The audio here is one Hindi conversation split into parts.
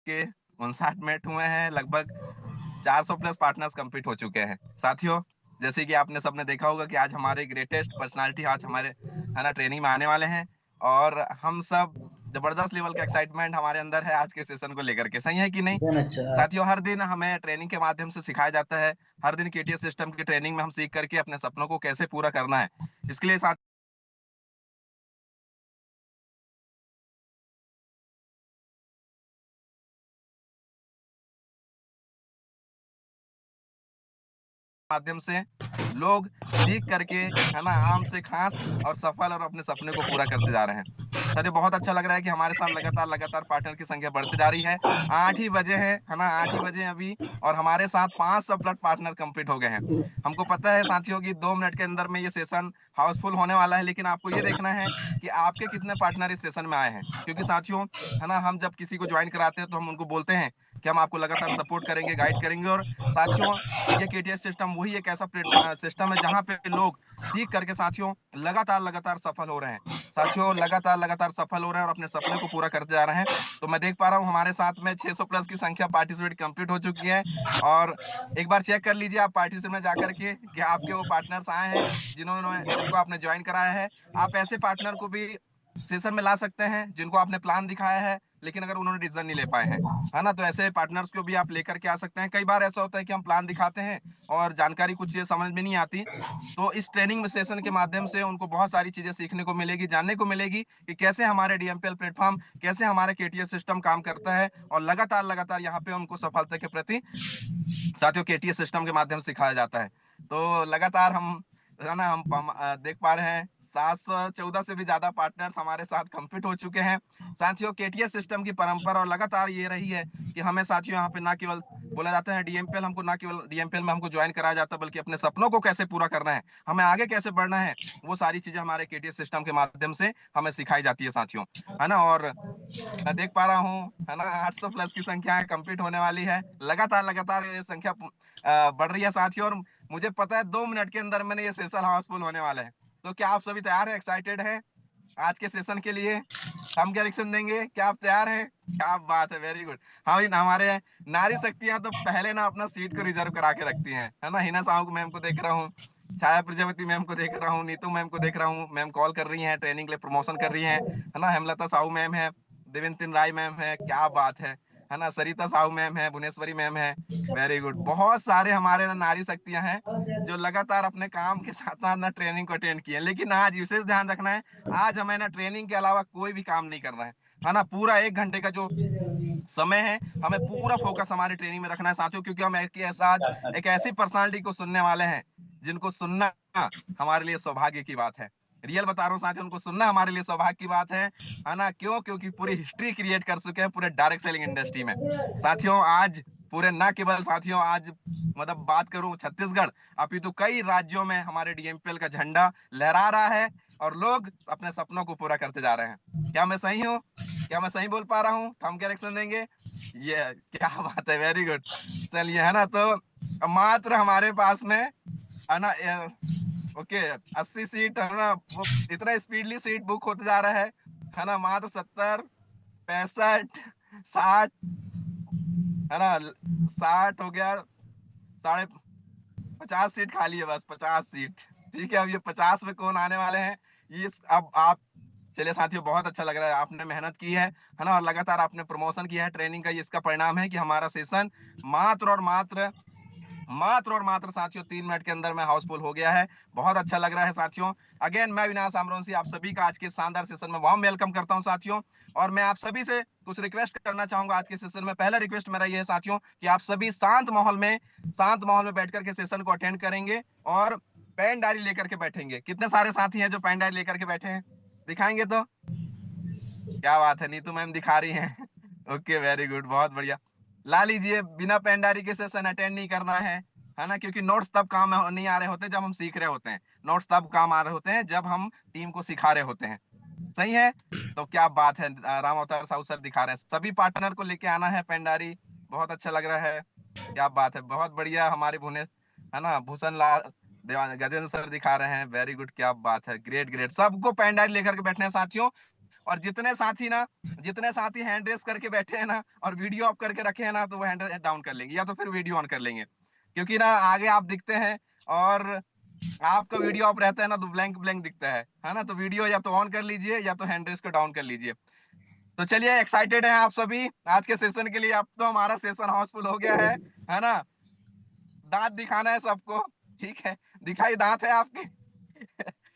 आपके 59 मिनट हुए हैं, लगभग 400 प्लस पार्टनर्स कंप्लीट हो चुके हैं। साथियों, जैसे कि आपने सबने देखा होगा कि आज हमारे ग्रेटेस्ट पर्सनालिटी आज हमारे है ना ट्रेनिंग में आने वाले हैं, और हम सब जबरदस्त लेवल का एक्साइटमेंट हमारे अंदर है आज के सेशन को लेकर के। सही है कि नहीं? बहुत अच्छा। साथियों, हर दिन हमें ट्रेनिंग के माध्यम से सिखाया जाता है, हर दिन केटीएस सिस्टम की ट्रेनिंग में हम सीख करके अपने सपनों को कैसे पूरा करना है। इसके लिए माध्यम से लोग सीख करके है ना आम से खास और सफल और अपने सपने को पूरा करते जा रहे हैं। साथियों, बहुत अच्छा लग रहा है कि हमारे साथ लगातार पार्टनर की संख्या बढ़ती जा रही है। 8 ही बजे है ना? 8 ही बजे अभी, और हमारे साथ 500 प्लस पार्टनर कंप्लीट हो गए हैं। हमको पता है साथियों कि 2 मिनट के अंदर में ये सेशन हाउसफुल होने वाला है, लेकिन आपको ये देखना है कि आपके कितने पार्टनर इस सेशन में आए हैं। क्योंकि साथियों, है ना, हम जब किसी को जॉइन कराते हैं तो हम उनको बोलते हैं कि हम आपको लगातार सपोर्ट करेंगे, गाइड करेंगे। और साथियों, ये केटीएस सिस्टम वही एक ऐसा सिस्टम है जहां पे लोग सीख करके साथियों लगातार सफल हो रहे हैं। साथियों, लगातार सफल हो रहे हैं और अपने सपने को पूरा करते जा रहे हैं। तो मैं देख पा रहा हूँ हमारे साथ में 600 प्लस की संख्या पार्टिसिपेट कंप्लीट हो चुकी है। और एक बार चेक कर लीजिए आप पार्टिसिपेट में जाकर के कि आपके वो पार्टनर्स आए हैं जिनको आपने ज्वाइन कराया है। आप ऐसे पार्टनर को भी सेशन में ला सकते हैं जिनको आपने प्लान दिखाया है, लेकिन अगर उन्होंने डिसीजन नहीं ले पाए हैं, है ना, तो ऐसे पार्टनर्स को भी आप लेकर के आ सकते हैं। कई बार ऐसा होता है कि हम प्लान दिखाते हैं और जानकारी कुछ चीजें समझ में नहीं आती, तो इस ट्रेनिंग में सेशन के माध्यम से उनको बहुत सारी चीजें सीखने को मिलेगी, जानने को मिलेगी कि कैसे हमारे डीएमपीएल प्लेटफॉर्म, कैसे हमारे केटीएस सिस्टम काम करता है, और लगातार यहाँ पे उनको सफलता के प्रति साथियों केटीएस सिस्टम के माध्यम से सिखाया जाता है। तो लगातार हम है ना हम देख पा रहे हैं 714 से भी ज्यादा पार्टनर्स हमारे साथ कंप्लीट हो चुके हैं। साथियों, केटीएस सिस्टम की परंपरा और लगातार ये रही है कि हमें साथियों यहाँ पे ना केवल बोला जाता है डीएमपीएल, हमको ना केवल डीएमपीएल में हमको ज्वाइन कराया जाता है, बल्कि अपने सपनों को कैसे पूरा करना है, हमें आगे कैसे बढ़ना है, वो सारी चीजें हमारे केटीएस सिस्टम के माध्यम से हमें सिखाई जाती है साथियों, है ना। और मैं देख पा रहा हूँ, है ना, 800 प्लस की संख्या कंप्लीट होने वाली है। लगातार ये संख्या बढ़ रही है साथियों, और मुझे पता है 2 मिनट के अंदर मैंने ये सेशन हाउसफुल होने वाला है। तो क्या आप सभी तैयार हैं, एक्साइटेड हैं आज के सेशन के लिए? हम क्या रिएक्शन देंगे? क्या आप तैयार हैं? क्या बात है, वेरी गुड। हाँ, हमारे नारी शक्तियां तो पहले ना अपना सीट को रिजर्व करा के रखती हैं, है ना। हिना साहू मैम को देख रहा हूँ, छाया प्रजापति मैम को देख रहा हूँ, नीतू मैम को देख रहा हूँ, मैम कॉल कर रही हैं, ट्रेनिंग के लिए प्रमोशन कर रही हैं, है ना। हेमलता साहू मैम है, देवेंतिन राय मैम है, क्या बात है ना। सरिता साहू मैम है, भुवनेश्वरी मैम है, वेरी गुड। बहुत सारे हमारे ना नारी शक्तियां हैं जो लगातार अपने काम के साथ साथ ना ट्रेनिंग को अटेंड किए, लेकिन आज विशेष ध्यान रखना है, आज हमें ना ट्रेनिंग के अलावा कोई भी काम नहीं करना है ना। पूरा 1 घंटे का जो समय है, हमें पूरा फोकस हमारी ट्रेनिंग में रखना है साथियों, क्योंकि हम एक ऐसी पर्सनालिटी को सुनने वाले हैं जिनको सुनना हमारे लिए सौभाग्य की बात है। रियल बता रहा हूँ साथियों, उनको सुनना हमारे लिए सौभाग्य की बात है ना। क्यों? क्योंकि पूरी हिस्ट्री क्रिएट कर चुके हैं पूरे डायरेक्ट सेलिंग इंडस्ट्री में साथियों। आज पूरे ना केवल साथियों, आज मतलब बात करूं छत्तीसगढ़, अपितु कई राज्यों में हमारे डीएमपीएल का झंडा लहरा रहा है, और लोग अपने सपनों को पूरा करते जा रहे हैं। क्या मैं सही हूँ? क्या मैं सही बोल पा रहा हूँ? हम क्या रिएक्शन देंगे? ये क्या बात है, वेरी गुड। चलिए, है ना, तो मात्र हमारे पास में है ना ओके 80 सीट, है ना, वो इतना स्पीडली सीट बुक होते जा रहा है ना। मात्र 70, 65, 60, है ना, 60 हो गया, साढ़े 50 सीट खाली है, बस 50 सीट। ठीक है, अब ये 50 में कौन आने वाले हैं, ये अब आप, चलिए साथियों, बहुत अच्छा लग रहा है, आपने मेहनत की है ना, और लगातार आपने प्रमोशन किया है ट्रेनिंग का, ये इसका परिणाम है कि हमारा सेशन मात्र साथियों 3 मिनट के अंदर में हाउसफुल हो गया है। बहुत अच्छा लग रहा है साथियों। अगेन मैं विनाश आमरोंसी आप सभी का आज के शानदार सेशन में वार्म वेलकम करता हूं साथियों, और मैं आप सभी से कुछ रिक्वेस्ट करना चाहूंगा आज के सेशन में। पहला रिक्वेस्ट मेरा ये है साथियों कि आप सभी शांत माहौल में बैठ करके सेशन को अटेंड करेंगे और पेन डायरी लेकर के बैठेंगे। कितने सारे साथी हैं जो पेन डायरी लेकर के बैठे हैं? दिखाएंगे तो? क्या बात है, नीतू मैम दिखा रही हैं। ओके, वेरी गुड, बहुत बढ़िया। ला लीजिए, बिना पेनडारी के सेशन अटेंड नहीं करना है ना, क्योंकि नोट्स तब काम नहीं आ रहे होते जब हम सीख रहे होते हैं, नोट्स तब काम आ रहे होते हैं जब हम टीम को सिखा रहे होते हैं। सही है? तो क्या बात है, राम अवतार साहू सर दिखा रहे हैं, सभी पार्टनर को लेके आना है पेनडारी। बहुत अच्छा लग रहा है, क्या बात है, बहुत बढ़िया। हमारे भुने है ना भूषण लाल गजेंद्र सर दिखा रहे हैं, वेरी गुड, क्या बात है, ग्रेट ग्रेट। सबको पेनडारी लेकर के बैठने हैं साथियों, और जितने साथी हैंड रेस करके बैठे हैं ना और वीडियो ऑफ करके रखे हैं ना, तो वो हैंड डाउन कर लेंगे या तो फिर वीडियो ऑन कर लेंगे, क्योंकि ना आगे आप दिखते हैं और आपका वीडियो ऑफ रहता है ना, तो ब्लैंक ब्लैंक दिखता है ना। तो वीडियो या तो ऑन कर लीजिए या तो हैंड रेस को डाउन कर लीजिए। तो चलिए, एक्साइटेड हैं आप सभी आज के सेशन के लिए? अब तो हमारा सेशन हाउसफुल हो गया है ना? दांत दिखाना है सबको, ठीक है? दिखाई दांत है आपके?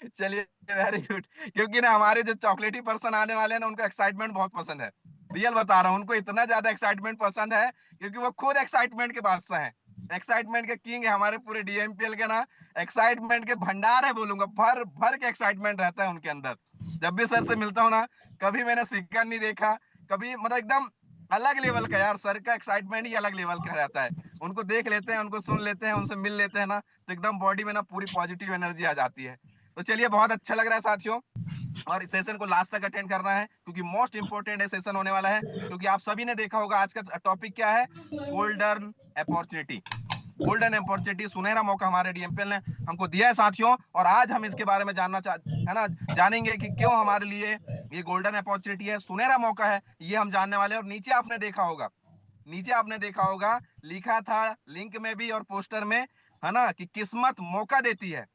चलिए, वेरी गुड। क्योंकि ना हमारे जो चॉकलेटी पर्सन आने वाले हैं ना, उनको एक्साइटमेंट बहुत पसंद है। रियल बता रहा हूँ, उनको इतना ज्यादा एक्साइटमेंट पसंद है क्योंकि वो खुद एक्साइटमेंट के बादशाह हैं, एक्साइटमेंट के किंग है हमारे पूरे डीएमपीएल के ना। एक्साइटमेंट के भंडार है बोलूंगा, भर भर के एक्साइटमेंट रहता है उनके अंदर। जब भी सर से मिलता हूँ ना, कभी मैंने सिक्का नहीं देखा, कभी मतलब एकदम अलग लेवल का यार, सर का एक्साइटमेंट ही अलग लेवल का रहता है। उनको देख लेते हैं, उनको सुन लेते हैं, उनसे मिल लेते हैं ना, तो एकदम बॉडी में ना पूरी पॉजिटिव एनर्जी आ जाती है। तो चलिए, बहुत अच्छा लग रहा है साथियों, और इस सेशन को लास्ट तक अटेंड करना है क्योंकि मोस्ट इंपोर्टेंट ये सेशन होने वाला है। क्योंकि आप सभी ने देखा होगा आज का टॉपिक क्या है, गोल्डन अपॉर्चुनिटी। गोल्डन अपॉर्चुनिटी, सुनहरा मौका हमारे डीएमपीएल ने हमको दिया है साथियों, और आज हम इसके बारे में है ना, जानेंगे कि क्यों हमारे लिए ये गोल्डन अपॉर्चुनिटी है, सुनहरा मौका है, ये हम जानने वाले हैं। और नीचे आपने देखा होगा लिखा था, लिंक में भी और पोस्टर में, है ना, कि किस्मत मौका देती है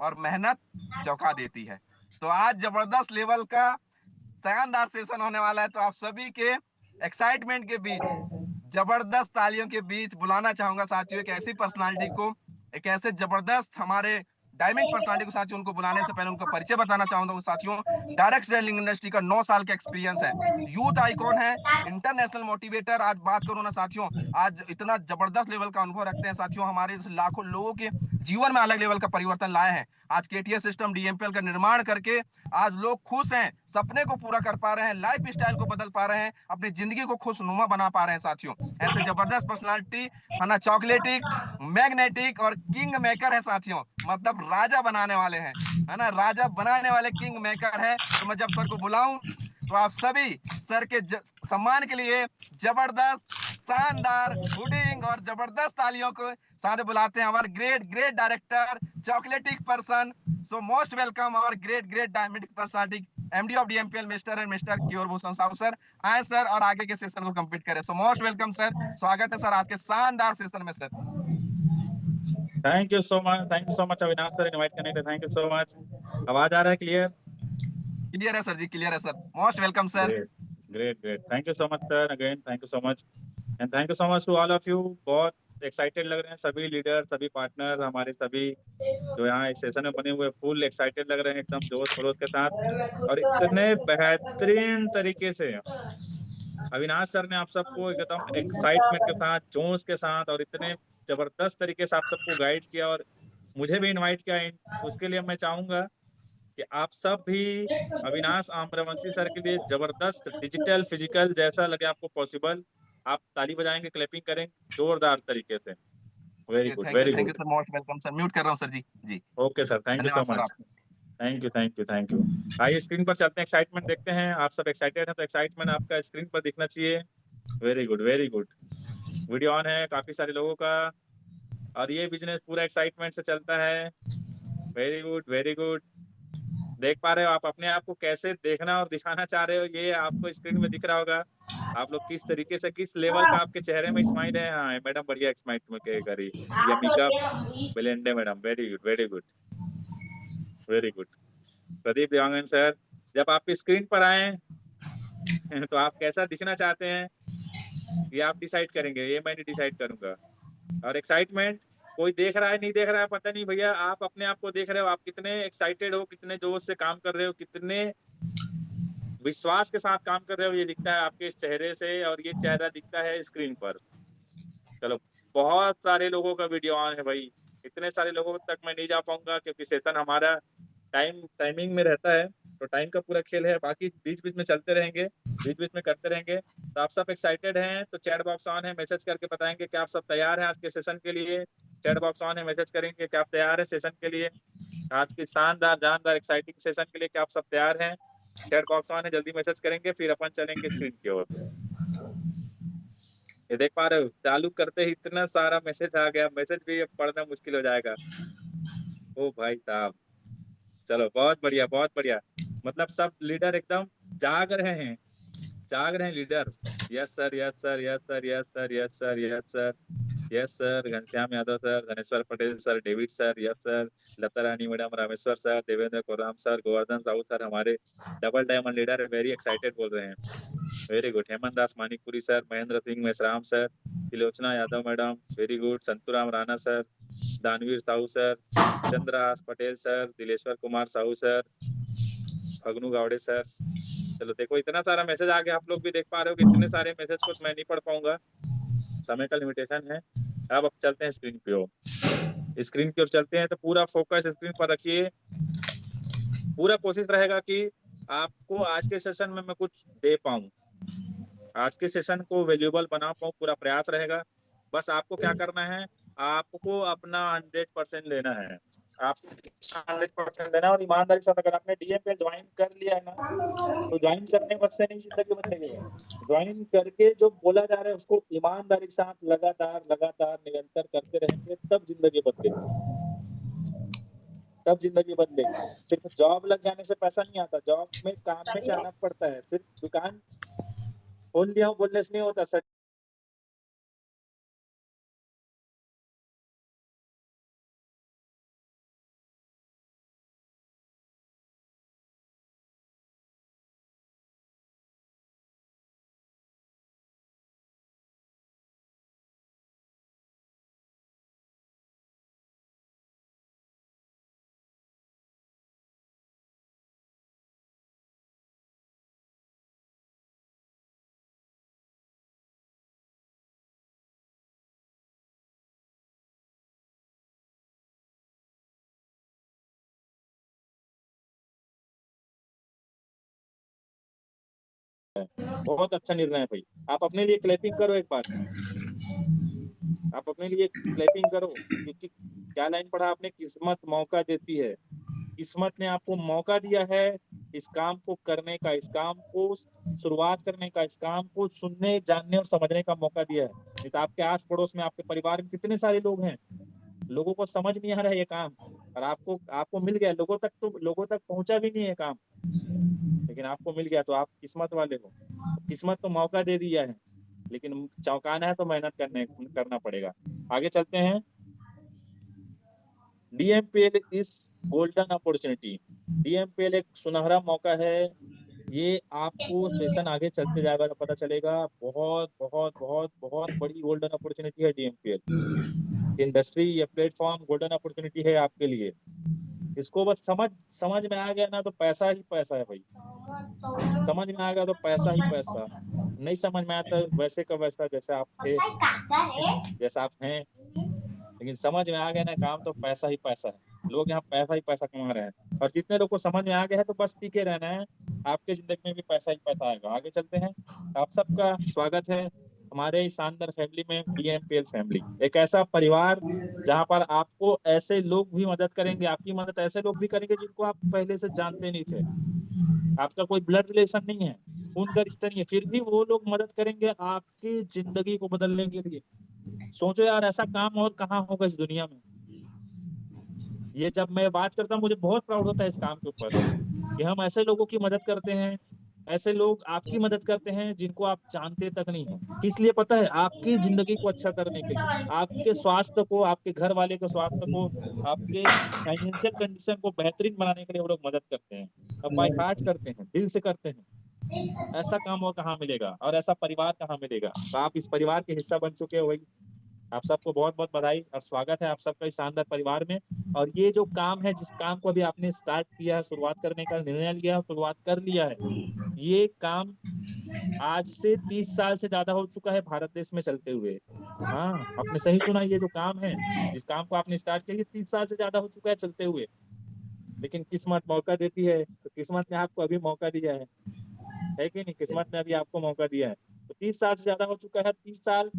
और मेहनत चौंका देती है। तो आज जबरदस्त लेवल का शानदार सेशन होने वाला है। तो आप सभी के एक्साइटमेंट के बीच, जबरदस्त तालियों के बीच बुलाना चाहूंगा साथियों एक ऐसी पर्सनालिटी को, एक ऐसे जबरदस्त हमारे डायमंड पर्सनालिटी को साथियों। उनको बुलाने से पहले उनका परिचय बताना चाहूंगा साथियों। डायरेक्ट सेलिंग इंडस्ट्री का 9 साल का एक्सपीरियंस है, यूथ आइकॉन है, इंटरनेशनल मोटिवेटर। आज बात करूं ना साथियों, आज इतना जबरदस्त लेवल का अनुभव रखते हैं साथियों, हमारे लाखों लोगों के जीवन में अलग लेवल का परिवर्तन लाए हैं। आज केटीएस सिस्टम डीएमपीएल का निर्माण करके आज लोग खुश हैं, सपने को पूरा कर पा रहे हैं, लाइफ स्टाइल को बदल पा रहे हैं, अपनी जिंदगी को खुशनुमा बना पा रहे हैं साथियों। ऐसे जबरदस्त पर्सनालिटी, है ना, चॉकलेटिक, मैग्नेटिक और किंग मेकर है साथियों, मतलब राजा बनाने वाले हैं, है ना, राजा बनाने वाले किंग मेकर है। तो मैं जब सर को बुलाऊं तो आप सभी सर के सम्मान के लिए जबरदस्त शानदार हुडिंग और जबरदस्त तालियों को साथ बुलाते हैं हमारे ग्रेट ग्रेट डायरेक्टर, चॉकलेटिक person. So most welcome our great great dynamic personality, MD of DMPL mister क्योर भूषण साहू सर। आए सर और आगे के सेशन को कंप्लीट करें। सो मोस्ट वेलकम सर, स्वागत है सर आज के शानदार सेशन में sir. Thank you so much Avinash sir, invite करने के लिए थैंक यू सो मच। आवाज आ रहा है क्लियर? क्लियर है सर जी, क्लियर है sir, most welcome sir. Great great great, thank you so much sir, again thank you so much and thank you so much to all of you. बहुत एक्साइटेड लग रहे हैं सभी लीडर, सभी पार्टनर, हमारे सभी जो यहाँ इस सेशन में बने हुए, फुल एक्साइटेड लग रहे हैं, एकदम जोश खरोश के साथ। और इतने बेहतरीन तरीके से अविनाश सर ने आप सबको एकदम एक्साइटमेंट के साथ, जोश के साथ और इतने जबरदस्त तरीके से आप सबको गाइड किया और मुझे भी इनवाइट किया। उसके लिए मैं चाहूंगा कि आप सब भी अविनाश आम्रवंशी सर के लिए जबरदस्त डिजिटल फिजिकल जैसा लगे आपको पॉसिबल, आप ताली बजाएंगे, क्लैपिंग करेंगे जोरदार तरीके से। Very good very thank you good. Sir, most welcome sir. Mute कर रहा हूँ सर जी जी। Okay sir, thank you so धन्यवाद सर मच। आप। Thank you thank you thank you. आइए स्क्रीन पर चलते हैं, एक्साइटमेंट देखते हैं। आप सब एक्साइटेड हैं तो एक्साइटमेंट आपका स्क्रीन पर दिखना चाहिए। Very good very good. Video on है काफी सारे लोगों का और ये बिजनेस पूरा एक्साइटमेंट से चलता है। Very good very good. देख पा रहे हो आप अपने आप को कैसे देखना और दिखाना चाह रहे हो, ये आपको स्क्रीन में दिख रहा होगा। आप लोग किस तरीके से, किस लेवल का आपके चेहरे में स्माइल है। हाँ मैडम बढ़िया स्माइल में करी, Yamika Belende madam, very good very good very good. Pradeep Dewangan sir, जब आप स्क्रीन पर आए तो आप कैसा दिखना चाहते हैं ये आप डिसाइड करेंगे, ये मैं नहीं डिसाइड करूंगा। और एक्साइटमेंट, कोई देख रहा है नहीं देख रहा है पता नहीं भैया, आप अपने आप को देख रहे हो, आप कितने एक्साइटेड हो, कितने जोश से काम कर रहे हो, कितने विश्वास के साथ काम कर रहे हो, ये दिखता है आपके इस चेहरे से और ये चेहरा दिखता है स्क्रीन पर। चलो, बहुत सारे लोगों का वीडियो ऑन है भाई, इतने सारे लोगों तक मैं नहीं जा पाऊंगा क्योंकि सेशन हमारा टाइमिंग में रहता है, तो टाइम का पूरा खेल है। बाकी बीच बीच में चलते रहेंगे, बीच बीच में करते रहेंगे। तो आप सब एक्साइटेड हैं तो चैट बॉक्स ऑन है, मैसेज करके बताएंगे कि आप सब तैयार हैं आज के सेशन के लिए। चैट बॉक्स ऑन है, मैसेज करेंगे कि आप तैयार हैं सेशन के लिए, आज के शानदार जानदार एक्साइटिंग सेशन के लिए, कि आप सब तैयार हैं। चैट बॉक्स ऑन है, जल्दी मैसेज करेंगे फिर अपन चलेंगे स्क्रीन की ओर। ये देख पा रहे हो, चालू करते ही इतना सारा मैसेज आ गया, मैसेज भी अब पढ़ना मुश्किल हो जाएगा। ओ भाई साहब, चलो बहुत बढ़िया बहुत बढ़िया। मतलब सब लीडर एकदम जाग रहे हैं, जाग रहे हैं leader. Yes sir, yes sir, yes sir, yes sir, yes sir, yes sir, yes sir, Ghanshyam Yadav sir, Dhaneshwar Patel sir, David sir, yes sir, Lata Rani madam, Rameshwar sir, Devendra Koram sir, Govardhan Sahu sir, हमारे डबल डायमंड लीडर है, वेरी एक्साइटेड बोल रहे हैं। Very good. Hemant Das Manikpuri sir, Mahendra Singh Meshram sir, Trilochana Yadav madam, very good. Santuram Rana sir, Danveer Sahu sir, Chandrahas Patel sir, Dileshwar Kumar Sahu sir, Phagnu Gawde sir. चलो देखो, इतना सारा मैसेज आ गया, आप लोग भी देख पा रहे हो कि इतने सारे मैसेज को मैं नहीं पढ़ पाऊंगा, समय का लिमिटेशन है। अब चलते हैं स्क्रीन पे, स्क्रीन की ओर चलते हैं, तो पूरा फोकस स्क्रीन पर रखिए। पूरा कोशिश रहेगा कि आपको आज के सेशन में मैं कुछ दे पाऊं, आज के सेशन को वैल्यूएबल बना पाऊं, पूरा प्रयास रहेगा। बस आपको क्या करना है, आपको अपना 100% लेना है, आपको 100% देना है। और ईमानदारी से, अगर आपने डीएमपीएल ज्वाइन कर लिया है ना, तो ज्वाइन करने बस से नहीं जिंदगी बदलेगी। ज्वाइन करके जो बोला जा रहा है उसको ईमानदारी के साथ लगातार लगातार निरंतर करते रहेंगे, तब जिंदगी बदलेगी, तब जिंदगी बदलेगी। सिर्फ जॉब लग जाने से पैसा नहीं आता, जॉब में काम में जाना पड़ता है। सिर्फ दुकान खोल लिया हूँ बोलने से नहीं होता सर। बहुत अच्छा निर्णय है भाई, आप अपने लिए क्लैपिंग करो एक बार, आप अपने लिए क्लैपिंग करो। क्योंकि क्या लाइन पढ़ा आपने, किस्मत मौका देती है। किस्मत ने आपको मौका दिया है इस काम को करने का, इस काम को शुरुआत करने का, इस काम को सुनने जानने और समझने का मौका दिया है। नहीं तो आपके आस पड़ोस में, आपके परिवार में कितने सारे लोग हैं, लोगों को समझ नहीं आ रहा है ये काम, और आपको आपको मिल गया, लोगों तक तो लोगों तक पहुंचा भी नहीं है काम, लेकिन आपको मिल गया, तो आप किस्मत वाले हो। तो किस्मत तो मौका दे दिया है, लेकिन चौंकाना है तो मेहनत करना पड़ेगा। आगे चलते हैं। डीएमपीएल इस गोल्डन अपॉर्चुनिटी, डीएमपीएल एक सुनहरा मौका है। ये आपको सेशन आगे चलते जाएगा तो पता चलेगा, बहुत बहुत बहुत बहुत बड़ी गोल्डन अपॉर्चुनिटी है डीएमपीएल। इंडस्ट्री, ये प्लेटफॉर्म गोल्डन अपॉर्चुनिटी है आपके लिए। इसको बस समझ समझ में आ गया ना, तो पैसा ही पैसा है भाई। समझ में आ गया तो पैसा ही पैसा, नहीं समझ में आता वैसे का वैसा, जैसे आप थे जैसा आप हैं, लेकिन समझ में आ गया ना काम, तो पैसा ही पैसा है। लोग यहाँ पैसा ही पैसा कमा रहे हैं, और जितने लोग को समझ में आ गया है तो बस टिके रहना है, आपके जिंदगी में भी पैसा ही पैसा आएगा। आगे चलते हैं। आप सबका स्वागत है हमारे इस शानदार फैमिली में, डीएमपीएल फैमिली, एक ऐसा परिवार जहाँ पर आपको ऐसे लोग भी मदद करेंगे, आपकी मदद ऐसे लोग भी करेंगे जिनको आप पहले से जानते नहीं थे, आपका कोई ब्लड रिलेशन नहीं है, खून का रिश्ता नहीं है, फिर भी वो लोग मदद करेंगे आपकी जिंदगी को बदलने के लिए। सोचो यार, ऐसा काम और कहाँ होगा इस दुनिया में। ये जब मैं बात करता हूँ मुझे बहुत प्राउड होता है इस काम के ऊपर, कि हम ऐसे लोगों की मदद करते हैं, ऐसे लोग आपकी मदद करते हैं जिनको आप जानते तक नहीं हो। किस लिए पता है? आपकी जिंदगी को अच्छा करने के लिए, आपके स्वास्थ्य को, आपके घर वाले के स्वास्थ्य को, आपके फाइनेंशियल कंडीशन को बेहतरीन बनाने के लिए वो लोग मदद करते हैं, अब बाय हार्ट करते हैं, दिल से करते हैं। ऐसा काम और कहाँ मिलेगा, और ऐसा परिवार कहाँ मिलेगा। तो आप इस परिवार के हिस्सा बन चुके हो भाई, आप सबको बहुत बहुत बधाई और स्वागत है आप सबका इस शानदार परिवार में। और ये जो काम है, जिस काम को अभी आपने स्टार्ट किया है, शुरुआत करने का निर्णय लिया, शुरुआत कर लिया है, ये काम आज से 30 साल से ज्यादा हो चुका है भारत देश में चलते हुए। हाँ, आपने सही सुना, ये जो काम है, जिस काम को आपने स्टार्ट किया, ये 30 साल से ज्यादा हो चुका है चलते हुए। लेकिन किस्मत मौका देती है, तो किस्मत ने आपको अभी मौका दिया है कि नहीं? किस्मत ने अभी आपको मौका दिया है, तो 30 साल से ज्यादा हो चुका है। 30 साल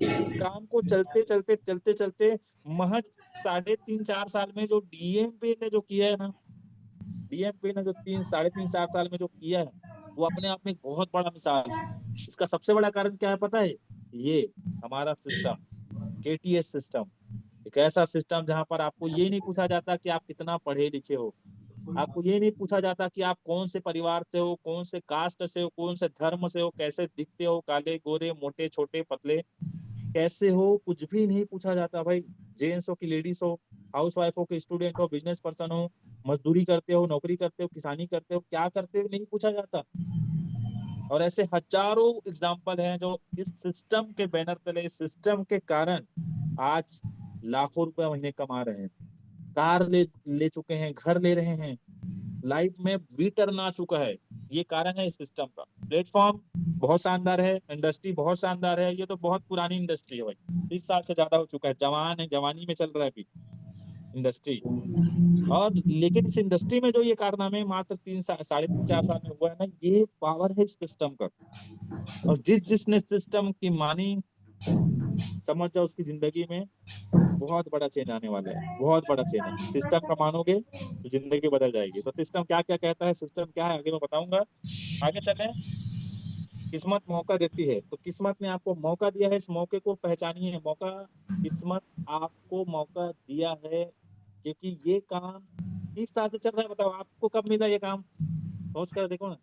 इस काम को चलते चलते चलते चलते, महज 3.5 4 साल में जो डीएमपी ने जो किया है ना, डीएमपी ने जो 3 साढ़े 3 4 साल में जो किया है, वो अपने आप में एक बहुत बड़ा मिसाल है। इसका सबसे बड़ा कारण क्या है पता है? ये हमारा सिस्टम, केटीएस सिस्टम, एक ऐसा सिस्टम जहां पर आपको ये नहीं पूछा जाता कि आप कितना पढ़े लिखे हो, आपको ये नहीं पूछा जाता कि आप कौन से परिवार से हो, कौन से कास्ट से हो, कौन से धर्म से हो, कैसे दिखते हो, काले गोरे मोटे छोटे पतले कैसे हो, कुछ भी नहीं पूछा जाता भाई। जेंट्स हो कि लेडीज हो, हाउस वाइफ हो कि स्टूडेंट हो, बिजनेस पर्सन हो, मजदूरी करते हो, नौकरी करते हो, किसानी करते हो, क्या करते हो नहीं पूछा जाता। और ऐसे हजारों एग्जाम्पल हैं जो इस सिस्टम के बैनर तले, इस सिस्टम के कारण आज लाखों रुपए महीने कमा रहे हैं, कार ले ले चुके हैं, घर ले रहे हैं, लाइफ में वी टर्न आ चुका है। ये कारण है इस सिस्टम का। प्लेटफॉर्म बहुत शानदार है, इंडस्ट्री बहुत शानदार है, ये तो बहुत पुरानी इंडस्ट्री है भाई, 30 साल से ज्यादा हो चुका है, जवान है, जवानी में चल रहा है अभी इंडस्ट्री। और लेकिन इस इंडस्ट्री में जो ये कारनामे मात्र 3 साल, साढ़े 3 4 साल में हुआ है ना, ये पावर है इस सिस्टम का। और जिसने सिस्टम की मानी, समझ जाओ उसकी जिंदगी में बहुत बड़ा चेंज आने वाला है, बहुत बड़ा चेंज है। सिस्टम का मानोगे तो जिंदगी बदल जाएगी। तो सिस्टम क्या क्या कहता है, सिस्टम क्या है, आगे मैं बताऊंगा। आगे चलें। किस्मत मौका देती है, तो किस्मत ने आपको मौका दिया है, इस मौके को पहचानिए। मौका, किस्मत आपको मौका दिया है, क्योंकि ये काम 30 साल से चल रहा है। बताओ आपको कब मिला ये काम, सोच कर देखो ना।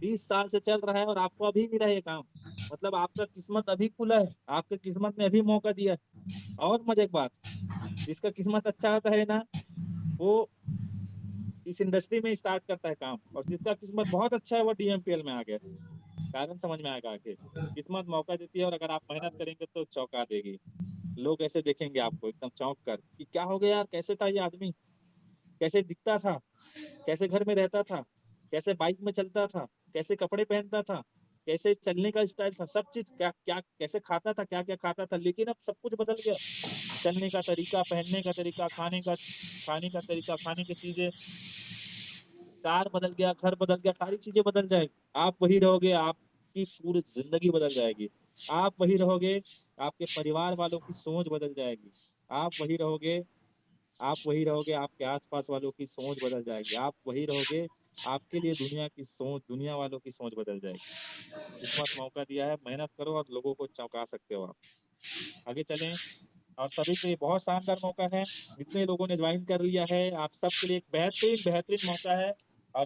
30 साल से चल रहा है और आपको अभी मिला ये काम, मतलब आपका किस्मत अभी खुला है, आपके किस्मत ने अभी मौका दिया है। और मजे की बात, जिसका किस्मत अच्छा होता है ना, वो इस इंडस्ट्री में स्टार्ट करता है काम, और जिसका किस्मत बहुत अच्छा है वो डीएमपीएल में आ गया। कारण समझ में आएगा आगे। किस्मत मौका देती है, और अगर आप मेहनत करेंगे तो चौंका देगी। लोग ऐसे देखेंगे आपको एकदम चौंक कर कि क्या हो गया यार, कैसे था ये आदमी, कैसे दिखता था, कैसे घर में रहता था, कैसे बाइक में चलता था, कैसे कपड़े पहनता था, कैसे चलने का स्टाइल था, सब चीज क्या क्या, कैसे खाता था, क्या क्या खाता था। लेकिन अब सब कुछ बदल गया। चलने का तरीका, पहनने का तरीका, खाने का तरीका, खाने की चीजें, कार बदल गया, घर बदल गया, सारी चीजें बदल जाएगी। आप वही रहोगे, आपकी पूरी जिंदगी बदल जाएगी। आप वही रहोगे, आपके परिवार वालों की सोच बदल जाएगी। आप वही रहोगे, आप वही रहोगे, आपके आसपास वालों की सोच बदल जाएगी। आप वही रहोगे, आपके लिए दुनिया की सोच, दुनिया वालों की सोच बदल जाएगी। किस्मत मौका दिया है, मेहनत करो और लोगों को चौंका सकते हो आप। आगे चलें। और सभी के लिए बहुत शानदार मौका है। जितने लोगों ने ज्वाइन कर लिया है, आप सबके लिए एक बेहतरीन बेहतरीन मौका है। और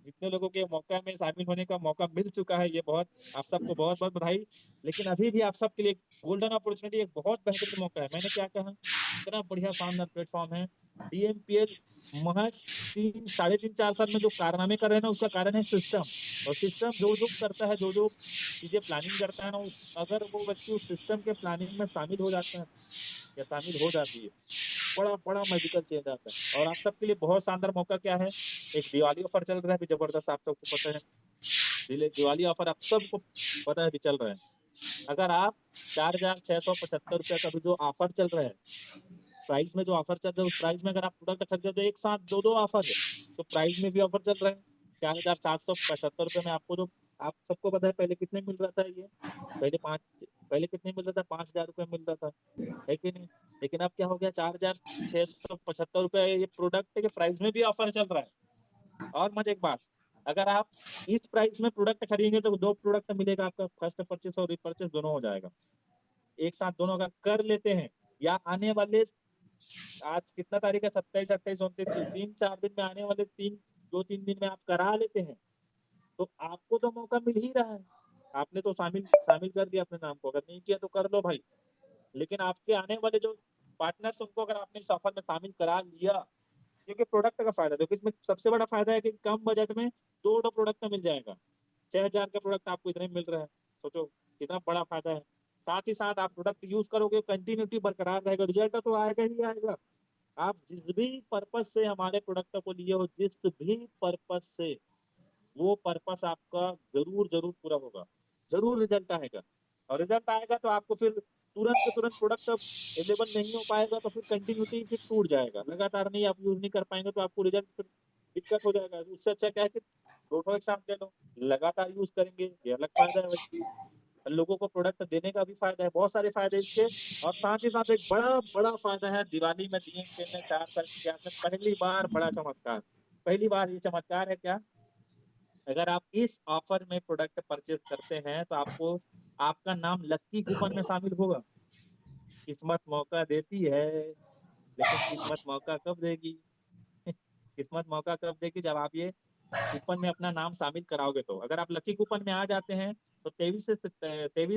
जितने लोगों के मौका में शामिल होने का मौका मिल चुका है, ये बहुत, आप सबको बहुत बहुत बधाई। लेकिन अभी भी आप सबके लिए गोल्डन अपॉर्चुनिटी, एक बहुत बेहतरीन मौका है। मैंने क्या कहा, इतना बढ़िया शानदार प्लेटफॉर्म है डीएमपीएल। महज 3 साढ़े 3 4 साल में जो कारनामे कर रहे हैं ना, उसका कारण है सिस्टम। और सिस्टम जो जो करता है, जो जो चीजें प्लानिंग करता है ना, अगर वो व्यक्ति उस सिस्टम के प्लानिंग में शामिल हो जाता है या शामिल हो जाती है, बड़ा बड़ा मैजिकल चेंज आता है। और आप सबके लिए बहुत शानदार मौका क्या है, एक दिवाली ऑफर चल रहा है अभी जबरदस्त, आप सबको पता है। दिवाली ऑफर आप सबको पता है अभी चल रहा है। अगर आप 4,675 रुपये का भी जो ऑफर चल रहा है, प्राइस में जो ऑफर चल रहा है, उस प्राइस में अगर आप प्रोडक्ट खरीदते हो तो एक साथ दो दो ऑफर है। तो प्राइस में भी ऑफर चल रहा है। 4,775 रुपये में आपको जो, आप सबको पता है पहले कितने मिल रहा था ये, पहले पाँच, पहले कितने मिल रहा था, 5,000 रुपये मिल रहा था, है कि नहीं। लेकिन अब क्या हो गया, 4,675 रुपये ये प्रोडक्ट के प्राइस में भी ऑफर चल रहा है। और मजे एक बात, अगर आप इस प्राइस में प्रोडक्ट खरीदेंगे तो 2 प्रोडक्ट मिलेगा, आपका फर्स्ट परचेस और रिपर्चेस दोनों हो जाएगा। एक साथ दोनों अगर कर लेते हैं, या आने वाले, आज कितना तारीख है, 27 28 29, 3 4 दिन में, आने वाले 2 3 दिन में आप करा लेते हैं, तो आपको तो मौका मिल ही रहा है। आपने तो शामिल शामिल कर दिया अपने नाम को, अगर नहीं किया तो कर लो भाई। लेकिन आपके आने वाले जो पार्टनर्स, उनको अगर आपने इस ऑफर में शामिल करा लिया, क्योंकि प्रोडक्ट का फायदा देखो, इसमें सबसे बड़ा फायदा है कि कम बजट में दो प्रोडक्ट मिल जाएगा। 6,000 का प्रोडक्ट आपको इतने में मिल रहा है, सोचो कितना बड़ा फायदा है। साथ ही साथ आप प्रोडक्ट यूज करोगे, कंटिन्यूटी बरकरार रहेगा, रिजल्ट तो आएगा ही आएगा। आप जिस भी पर्पज से हमारे प्रोडक्ट को लिए हो, जिस भी पर्पज से, वो पर्पस आपका जरूर जरूर पूरा होगा, जरूर रिजल्ट आएगा। और रिजल्ट आएगा तो आपको फिर तुरंत के तुरंत प्रोडक्ट अवेलेबल नहीं हो पाएगा, तो फिर कंटिन्यूटी फिर टूट जाएगा, लगातार नहीं आप यूज नहीं कर पाएंगे, तो आपको रिजल्ट फिर दिक्कत हो जाएगा। उससे अच्छा क्या है कि दोनों एक साथ ले लो, लगातार यूज करेंगे, ये अलग फायदा है भाई। लोगों को प्रोडक्ट देने का भी फायदा है, बहुत सारे फायदे इसके। और साथ ही साथ एक बड़ा बड़ा फायदा है, दिवाली में डीएमपीएल ने 4 साल के इतिहास में पहली बार बड़ा चमत्कार, पहली बार ये चमत्कार है क्या, अगर आप इस ऑफर में प्रोडक्ट परचेज करते हैं तो आपको, आपका नाम लक्की कूपन में शामिल होगा। किस्मत मौका देती है, लेकिन किस्मत मौका कब देगी किस्मत मौका कब देगी, जब आप ये कूपन में अपना नाम शामिल कराओगे। तो अगर आप लकी कूपन में आ जाते हैं तो 23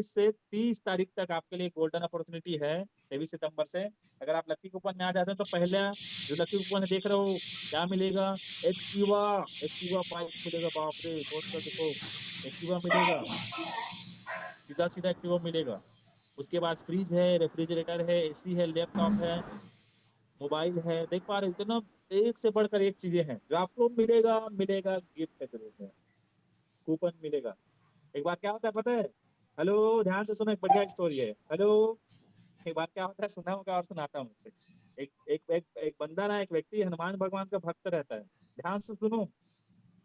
से 30 तारीख तक आपके लिए गोल्डन अपॉर्चुनिटी है। 23 सितंबर से अगर आप लकी कूपन में आ जाते हैं तो पहला जो लकी कूपन देख रहे हो क्या मिलेगा, एक्टिवा। एक्टिवा बाइक मिलेगा, बाप रे सोच कर देखो, एक्टिवा मिलेगा, सीधा सीधा एक्टिवा मिलेगा। उसके बाद फ्रिज है, रेफ्रिजरेटर है, एसी है, लैपटॉप है, मोबाइल है, देख पा रहे हो इतना, एक से बढ़कर एक चीजें हैं जो आपको मिलेगा, मिलेगा गिफ्ट के रूप में, कूपन मिलेगा। एक बार क्या होता है पता है, हेलो ध्यान से सुनो, एक बढ़िया स्टोरी है, हेलो। एक बार क्या होता है, सुना होगा और सुनाता हूँ। एक बंदा ना, एक व्यक्ति हनुमान भगवान का भक्त रहता है। ध्यान से सुनो,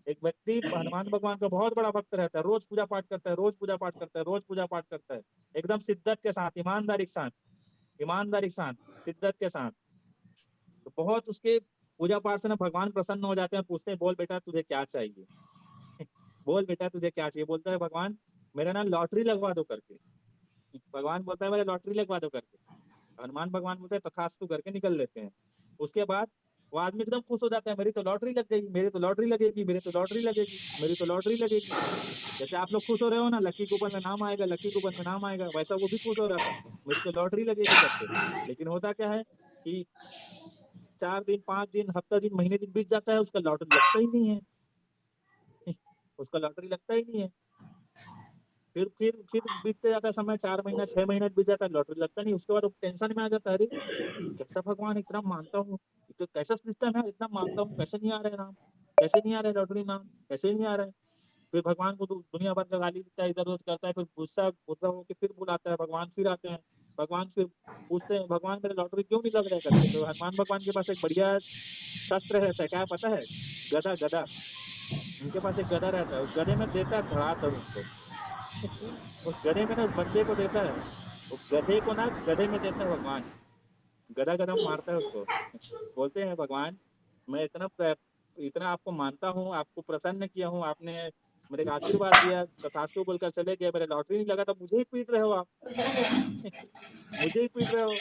एक व्यक्ति हनुमान भगवान का बहुत बड़ा भक्त रहता है, रोज पूजा पाठ करता है, रोज पूजा पाठ करता है, रोज पूजा पाठ करता है, एकदम शिद्दत के साथ, ईमानदारी के साथ, ईमानदारी के साथ, शिद्दत के साथ। तो बहुत उसके पूजा पाठ से ना भगवान प्रसन्न हो जाते हैं, पूछते हैं बोल बेटा तुझे क्या चाहिए, बोल बेटा तुझे क्या चाहिए। बोलता है भगवान मेरा ना लॉटरी लगवा दो करके। भगवान बोलता है मेरे लॉटरी लगवा दो करके। हनुमान भगवान बोलते हैं तथास्तु करके निकल लेते हैं। उसके बाद वो आदमी एकदम खुश हो जाता है, मेरी तो लॉटरी लग गई, मेरी तो लॉटरी लगेगी, मेरी तो लॉटरी लगेगी, मेरी तो लॉटरी लगेगी। जैसे आप लोग खुश हो रहे हो ना, लकी कूपन में नाम आएगा, लकी कूपन में नाम आएगा, वैसा वो भी खुश हो रहा था, मेरी तो लॉटरी लगेगी करके। लेकिन होता क्या है कि 4 दिन, 5 दिन, हफ्ता दिन, महीने दिन बीत जाता है, उसका लॉटरी लगता ही नहीं है। उसका लॉटरी लगता ही नहीं है। फिर बीतते जाता है समय, 4 महीना, 6 महीना बीत जाता है, लॉटरी लगता नहीं। उसके बाद वो टेंशन में आ जाता है, अरे कैसा भगवान, इतना मानता हूँ, ये तो कैसा सिस्टम है, इतना मानता हूँ, कैसे नहीं आ रहा है नाम, कैसे नहीं आ रहा है लॉटरी नाम, कैसे नहीं आ रहा है। फिर भगवान को दुनिया भर का गाली देता है, इधर उधर करता है, फिर गुस्सा गुस्सा होकर फिर बुलाता है, भगवान फिर आते हैं। भगवान फिर पूछते हैं भगवान मेरे लॉटरी क्यों नहीं लग रहा है करके। तो हनुमान भगवान के पास एक बढ़िया शस्त्र रहता है, क्या पता है, गदा, गदा। उनके पास एक गदा रहता है, उस गधे में देता है धड़ाधड़ उनको। उस गधे में ना, उस बंदे को देता है, वो गधे को ना गधे में देता है भगवान, गधा गधा मारता है उसको। बोलते हैं भगवान मैं इतना आपको मानता हूँ, आपको प्रसन्न किया हूँ, आपने मेरे को आशीर्वाद दिया, तथास्तु बोलकर चले गए, मेरे लॉटरी नहीं लगा, तो मुझे ही पीट रहे हो आप। मुझे ही पीट रहे हो,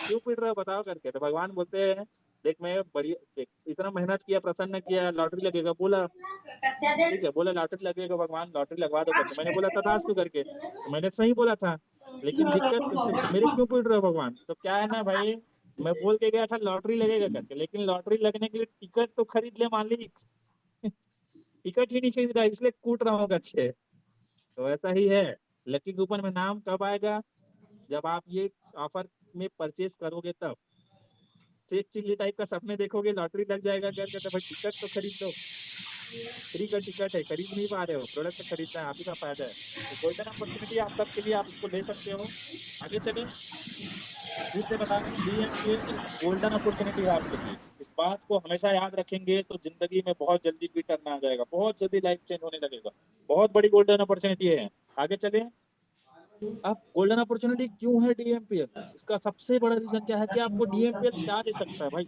क्यों पीट रहे हो बताओ करके। तो भगवान बोलते हैं देख मैं बढ़िया, देख इतना मेहनत किया, प्रसन्न किया, लॉटरी लगेगा बोला, ठीक है, बोला लॉटरी लगेगा भगवान, लॉटरी लगवा दो करके। मैंने बोला तथास्तु करके, तो मैंने सही बोला था। लेकिन दिक्कत तो मेरे क्यों पीट रहे हो भगवान। तो क्या है ना भाई, मैं बोल के गया था लॉटरी लगेगा करके, लेकिन लॉटरी लगने के लिए टिकट तो खरीद ले मालिक, टिकट ही नहीं खरीदा, इसलिए कूट रहा हूँ अच्छे। तो ऐसा ही है, लकी कूपन में नाम कब आएगा, जब आप ये ऑफर में परचेस करोगे तब। सेठ चिल्ली टाइप का सपने देखोगे, लॉटरी लग जाएगा करके, तो भाई टिकट तो खरीद लो। फ्री का टिकट है, खरीद नहीं पा रहे हो, प्रोडक्ट खरीदना है, आप ही का फायदा है। तो गोल्डन अपॉर्चुनिटी आप सबके लिए, आप इसको ले सकते हो। आगे चले, फिर से बता रहे हैं डीएमपीएल गोल्डन अपॉर्चुनिटी है आपके लिए। इस बात को हमेशा याद रखेंगे तो जिंदगी में बहुत जल्दी भी टर्न आ जाएगा, बहुत जल्दी लाइफ चेंज होने लगेगा। बहुत बड़ी गोल्डन अपॉर्चुनिटी है। आगे चले, अब गोल्डन अपॉर्चुनिटी क्यों है डीएमपीएल, इसका सबसे बड़ा रीजन क्या है कि आपको डीएमपीएल क्या दे सकता है भाई।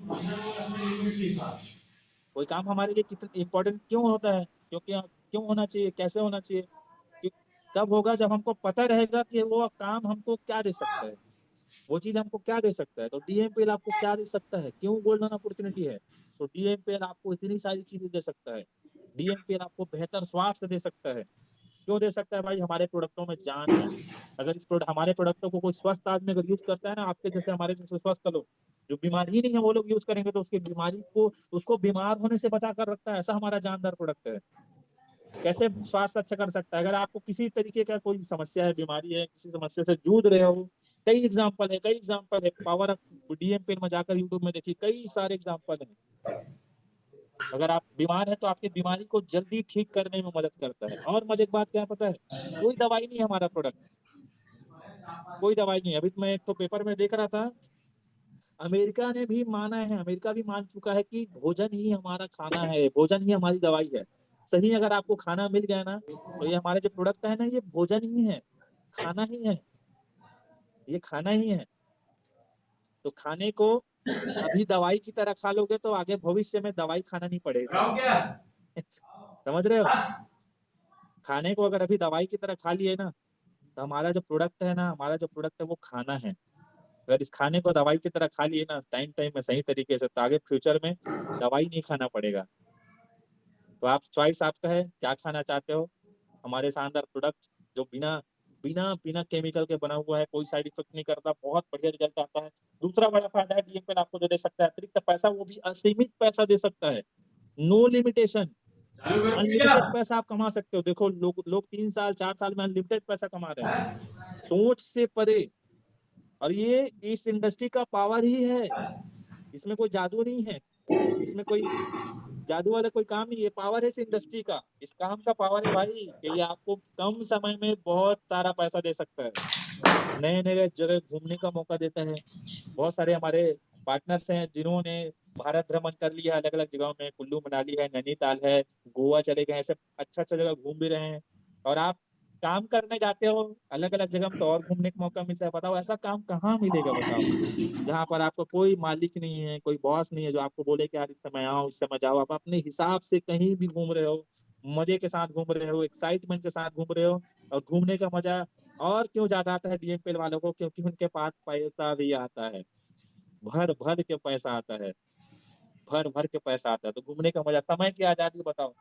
कोई काम हमारे लिए कितना इंपॉर्टेंट क्यों होता है, क्योंकि क्यों होना चाहिए, कैसे होना चाहिए, कि कब होगा, जब हमको पता रहेगा कि वो काम हमको क्या दे सकता है, वो चीज हमको क्या दे सकता है। तो डीएमपीएल आपको क्या दे सकता है, क्यों गोल्डन अपॉर्चुनिटी है। तो डीएमपीएल आपको इतनी सारी चीजें दे सकता है। डीएमपीएल आपको बेहतर स्वास्थ्य दे सकता है। क्यों दे सकता है भाई, हमारे प्रोडक्टों में जान है। अगर हमारे प्रोडक्टों को कोई स्वस्थ आदमी अगर यूज करता है ना, आपके जैसे हमारे जैसे स्वस्थ लोग, जो बीमारी ही नहीं है वो लोग यूज करेंगे, तो उसकी बीमारी को, उसको बीमार होने से बचा कर रखता है, ऐसा हमारा जानदार प्रोडक्ट है। कैसे स्वास्थ्य अच्छा कर सकता है, अगर आपको किसी तरीके का कोई समस्या है, बीमारी है, किसी समस्या से जूझ रहे हो, कई एग्जाम्पल है, कई एग्जाम्पल है, पावर ऑफ डीएमपीएल में जाकर यूट्यूब में देखिए, कई सारे एग्जाम्पल है। अगर आप बीमार हैं तो आपकी बीमारी को जल्दी ठीक करने में मदद करता है। और मजे की बात क्या है पता है, कोई दवाई नहीं है हमारा प्रोडक्ट, कोई दवाई नहीं है। अभी तो मैं एक तो पेपर में देख रहा था, अमेरिका ने भी माना है, अमेरिका भी मान चुका है कि भोजन ही हमारा खाना है, भोजन ही हमारी दवाई है। सही, अगर आपको खाना मिल गया ना, तो ये हमारे जो प्रोडक्ट है ना, ये भोजन ही है, खाना ही है, ये खाना ही है। तो खाने को अभी दवाई की तरह खा लोगे तो आगे भविष्य में दवाई खाना नहीं पड़ेगा। समझ रहे हो, खाने को अगर अभी दवाई की तरह खा लिए ना, तो हमारा जो प्रोडक्ट है ना, हमारा जो प्रोडक्ट है वो खाना है। अगर इस खाने को दवाई की तरह खा लिए ना टाइम टाइम में सही तरीके से, तो आगे फ्यूचर में दवाई नहीं खाना पड़ेगा। तो आप चॉइस आपका है, क्या खाना चाहते हो। हमारे शानदार प्रोडक्ट जो बिना बिना बिना केमिकल के बना हुआ है, कोई साइड इफेक्ट नहीं करता, बहुत बढ़िया रिजल्ट आता है। दूसरा बड़ा फायदा है डीएमपीएल आपको जो दे सकता है अतिरिक्त पैसा, वो भी असीमित पैसा दे सकता है, नो लिमिटेशन। अनलिमिटेड पैसा आप कमा सकते हो। देखो लोग लोग 3 साल 4 साल में अनलिमिटेड पैसा कमा रहे हैं, सोच से परे। और ये इस इंडस्ट्री का पावर ही है, इसमें कोई जादू नहीं है, इसमें कोई जादू वाला कोई काम नहीं है, पावर है इस इंडस्ट्री का। इस काम का पावर है भाई कि ये आपको कम समय में बहुत सारा पैसा दे सकता है, नए नए जगह घूमने का मौका देता है। बहुत सारे हमारे पार्टनर्स हैं जिन्होंने भारत भ्रमण कर लिया अलग अलग जगहों में, कुल्लू मनाली है, नैनीताल है, गोवा चले गए, ऐसे अच्छा अच्छा जगह घूम भी रहे हैं। और आप काम करने जाते हो अलग अलग जगह में तो और घूमने का मौका मिलता है। बताओ ऐसा काम कहाँ मिलेगा, बताओ, जहाँ पर आपको कोई मालिक नहीं है, कोई बॉस नहीं है जो आपको बोले कि यार इस समय आओ इस समय जाओ। आप अपने हिसाब से कहीं भी घूम रहे हो, मजे के साथ घूम रहे हो, एक्साइटमेंट के साथ घूम रहे हो। और घूमने का मजा और क्यों ज्यादा आता है डीएमपीएल वालों को, क्योंकि उनके पास पैसा भी आता है, भर भर के पैसा आता है, भर भर के पैसा आता है। तो घूमने का मजा, समय की आजादी, बताओ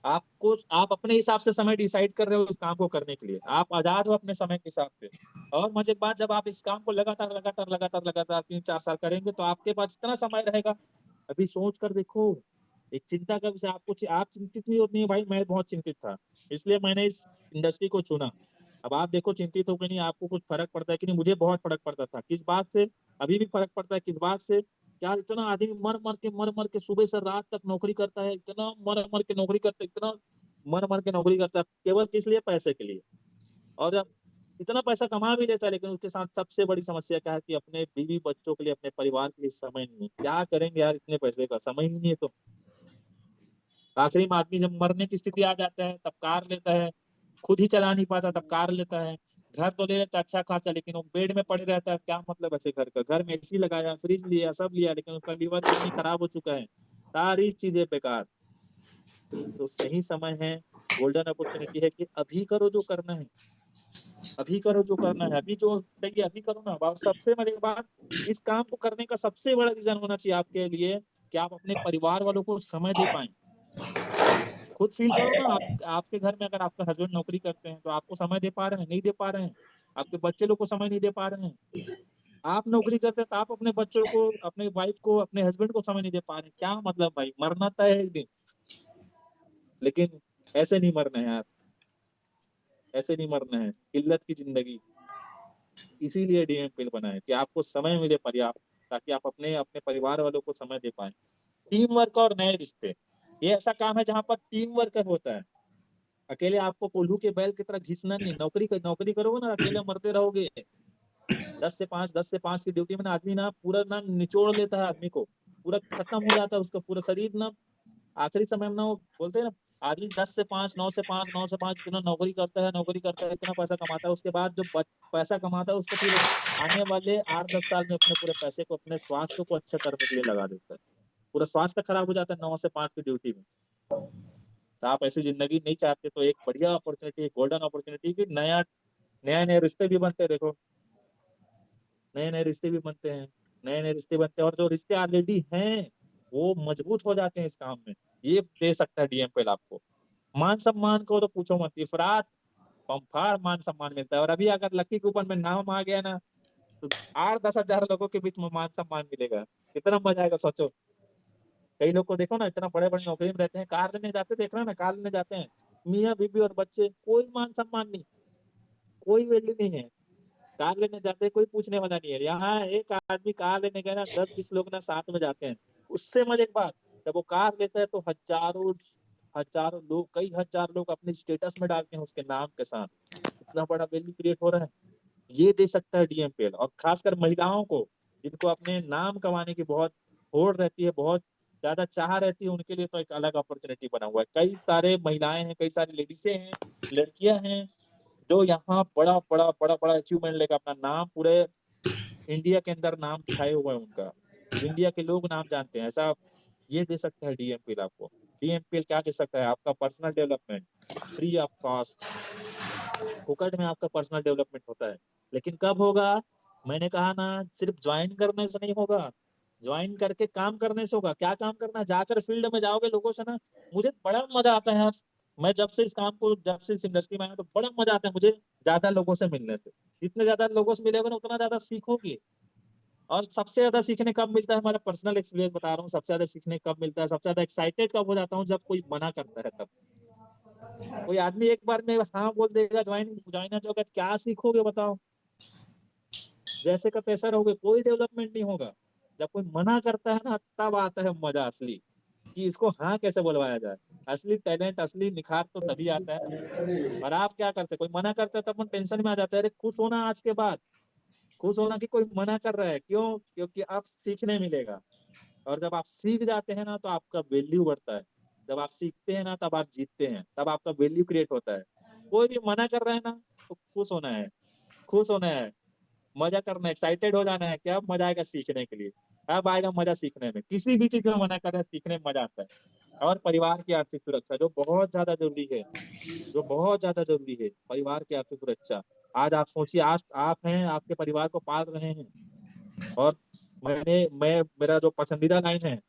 आपको, आप अपने हिसाब से समय डिसाइड कर रहे हो इस काम को करने के लिए, आप आजाद हो अपने समय के हिसाब से। और मजे की बात, जब आप इस काम को लगातार लगातार लगातार लगातार 3 4 साल करेंगे तो आपके पास इतना समय रहेगा। अभी सोच कर देखो, एक चिंता का विषय, आपको आप चिंतित नहीं होती है भाई, मैं बहुत चिंतित था, इसलिए मैंने इस इंडस्ट्री को चुना। अब आप देखो चिंतित हो कि नहीं, आपको कुछ फर्क पड़ता है कि नहीं। मुझे बहुत फर्क पड़ता था, किस बात से, अभी भी फर्क पड़ता है, किस बात से, क्या इतना आदमी मर मर के सुबह से रात तक नौकरी करता है, इतना मर मर के नौकरी करता है, इतना मर मर के नौकरी करता है, केवल किस लिए, पैसे के लिए। और जब इतना पैसा कमा भी लेता है, लेकिन उसके साथ सबसे बड़ी समस्या क्या है कि अपने बीवी बच्चों के लिए, अपने परिवार के लिए समय नहीं है। क्या करेंगे यार, इतने पैसे का समय ही नहीं है। तो आखिरी में आदमी जब मरने की स्थिति आ जाता है तब कार लेता है, खुद ही चला नहीं पाता तब कार लेता है। घर तो ले लेता है अच्छा खासा, लेकिन वो बेड में पड़े रहता है, क्या मतलब ऐसे घर का। घर में एसी लगाया, फ्रिज लिया, सब लिया, लेकिन उसका लीवर किडनी खराब हो चुका है, सारी चीजें बेकार। तो सही समय है, गोल्डन अपॉर्चुनिटी है कि अभी करो जो करना है, अभी करो जो करना है, अभी जो चाहिए अभी करो ना। और सबसे बड़ी बात, इस काम को करने का सबसे बड़ा रीजन होना चाहिए आपके लिए कि आप अपने परिवार वालों को समय दे पाए। खुद फील करो ना, आप आपके घर में अगर आपका हस्बैंड नौकरी करते हैं तो आपको समय दे पा रहे हैं, नहीं दे पा रहे हैं। आपके बच्चे लोग को समय नहीं दे पा रहे हैं। आप नौकरी करते हैं तो आप अपने बच्चों को, अपने वाइफ को, अपने हस्बैंड को समय नहीं दे पा रहे हैं। क्या मतलब भाई, मरना तय है एक दिन, लेकिन ऐसे नहीं मरना है यार, ऐसे नहीं मरना है, किल्लत की जिंदगी। इसीलिए डीएमपीएल बना है कि आपको समय मिले पर्याप्त, ताकि आप अपने अपने परिवार वालों को समय दे पाए। टीम वर्क और नए रिश्ते, ये ऐसा काम है जहाँ पर टीम वर्क होता है। अकेले आपको कोल्हू के बैल की तरह घिसना नहीं, नौकरी करोगे ना अकेले मरते रहोगे। 10 से 5 की ड्यूटी में ना आदमी ना पूरा ना निचोड़ लेता है आदमी को, पूरा खत्म हो जाता है उसका पूरा शरीर ना। आखिरी समय में ना वो बोलते हैं ना, आदमी 10 से 5 9 से 5 9 से 5 इतना नौकरी करता है, इतना पैसा कमाता है, उसके बाद जो पैसा कमाता है उसको फिर आने वाले 8 10 साल में अपने पूरे पैसे को अपने स्वास्थ्य को अच्छा करने के लिए लगा देता है। पूरा स्वास्थ्य खराब हो जाता है 9 से 5 की ड्यूटी में। तो आप ऐसी जिंदगी नहीं चाहते तो एक बढ़िया अपॉर्चुनिटी, गोल्डन अपॉर्चुनिटी की नया नए नए रिश्ते भी बनते हैं। देखो नए नए रिश्ते भी बनते हैं, नए नए रिश्ते बनते हैं, और जो रिश्ते ऑलरेडी हैं वो मजबूत हो जाते हैं इस काम में। ये दे सकता है डीएमपीएल आपको। मान सम्मान को तो पूछो मत, इफरात पंफाड़ मान सम्मान मिलता है। और अभी अगर लकी कूपन में नाम आ गया ना, तो 8 10 हजार लोगों के बीच में मान सम्मान मिलेगा, कितना मजा आएगा सोचो। कई लोग को देखो ना, इतना बड़े बड़े नौकरी में रहते हैं, कार लेने जाते, देख रहे हैं ना, कार लेने जाते हैं, मियाँ बीबी और बच्चे, कोई मान सम्मान नहीं, कोई वैल्यू नहीं है। कार लेने जाते हैं, कोई पूछने वाला नहीं है। यहाँ एक आदमी कार लेने गया ना, 10 20 लोग ना साथ में जाते हैं। उससे मजे की बात, जब वो कार लेता है तो हजारों हजारों लोग, कई हजार लोग अपने स्टेटस में डालते हैं उसके नाम के साथ। इतना बड़ा वैल्यू क्रिएट हो रहा है, ये दे सकता है डीएमपीएल। और खासकर महिलाओं को, जिनको अपने नाम कमाने की बहुत होड़ रहती है, बहुत ज्यादा चाह रहती है, उनके लिए तो एक अलग अपॉर्चुनिटी बना हुआ है। कई सारे महिलाएं हैं, कई सारी लेडीजें हैं, लड़कियां हैं, जो यहाँ बड़ा बड़ा बड़ा बड़ा अचीवमेंट लेकर अपना नाम पूरे इंडिया के अंदर नाम छाए हुए हैं उनका, इंडिया के लोग नाम जानते हैं। ऐसा ये दे सकता है डीएमपीएल आपको। डीएमपीएल क्या दे सकता है, आपका personal development, free of cost, फुकट में आपका पर्सनल डेवलपमेंट होता है। लेकिन कब होगा, मैंने कहा ना, सिर्फ ज्वाइन करने से नहीं होगा, ज्वाइन करके काम करने से होगा। क्या काम करना? जाकर फील्ड में जाओगे लोगों से ना, मुझे बड़ा मजा आता है यार। मैं जब से इस इंडस्ट्री में आया तो बड़ा मजा आता है मुझे ज्यादा लोगों से मिलने से। जितने ज्यादा लोगों से मिलोगे ना उतना ज्यादा सीखोगे। और सबसे ज्यादा सीखने कब मिलता है? हमारा पर्सनल एक्सपीरियंस बता रहा हूँ, सबसे ज्यादा सीखने कब मिलता है, सबसे ज्यादा एक्साइटेड कब हो जाता हूँ, जब कोई मना करता है तब। कोई आदमी एक बार में हाँ बोल देगा ज्वाइन ज्वाइन हो गया, क्या सीखोगे बताओ? जैसे का तैसा रहोगे, कोई डेवलपमेंट नहीं होगा। जब कोई मना करता है ना, तब आता है मजा असली, कि इसको हाँ कैसे बुलवाया जाए। असली टैलेंट, असली निखार तो तभी आता है ना। और आप क्या करते? कोई मना करता है तब हम टेंशन में आ जाते हैं, अरे खुश होना आज के बाद, खुश होना कि कोई मना कर रहा है। क्यों? क्योंकि आप सीखने मिलेगा। और जब आप सीख जाते हैं ना तो आपका वैल्यू बढ़ता है। जब आप सीखते हैं ना तब आप जीतते हैं, तब आपका वैल्यू क्रिएट होता है। कोई भी मना कर रहा है ना, तो खुश होना है, खुश होना है, मजा करना है, एक्साइटेड हो जाना है। क्या मजा आएगा सीखने के लिए? अब आएगा मजा सीखने में। किसी भी चीज में मना कर रहे हैं, सीखने में मजा आता है। और परिवार की आर्थिक सुरक्षा जो बहुत ज्यादा जरूरी है, जो बहुत ज्यादा जरूरी है, परिवार की आर्थिक सुरक्षा। आज आप सोचिए, आज आप हैं, आपके परिवार को पाल रहे हैं। और मैं मेरा जो पसंदीदा लाइन है,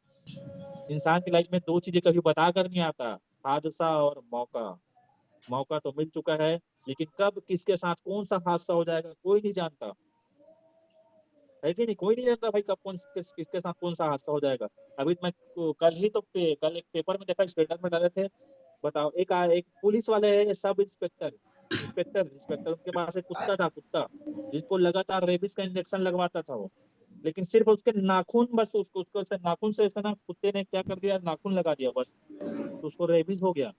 इंसान की लाइफ में दो चीजें कभी बता कर नहीं आता, हादसा और मौका। मौका तो मिल चुका है, लेकिन कब किसके साथ कौन सा हादसा हो जाएगा कोई नहीं जानता। है कि नहीं? कोई नहीं जानता भाई कब किसके साथ कौन सा हादसा हो जाएगा। अभी मैं कल ही तो कल एक पेपर में देखा, स्टेटस में डाले थे। बताओ, एक पुलिस वाले है, सब इंस्पेक्टर, इंस्पेक्टर उनके पास एक कुत्ता था, कुत्ता जिसको लगातार रेबिस का इंजेक्शन लगवाता था वो। लेकिन सिर्फ उसके नाखून, बस उसको उसको से नाखून से ऐसा ना, कुत्ते ने क्या कर दिया, नाखून लगा दिया बस, तो उसको रेबीज हो गया।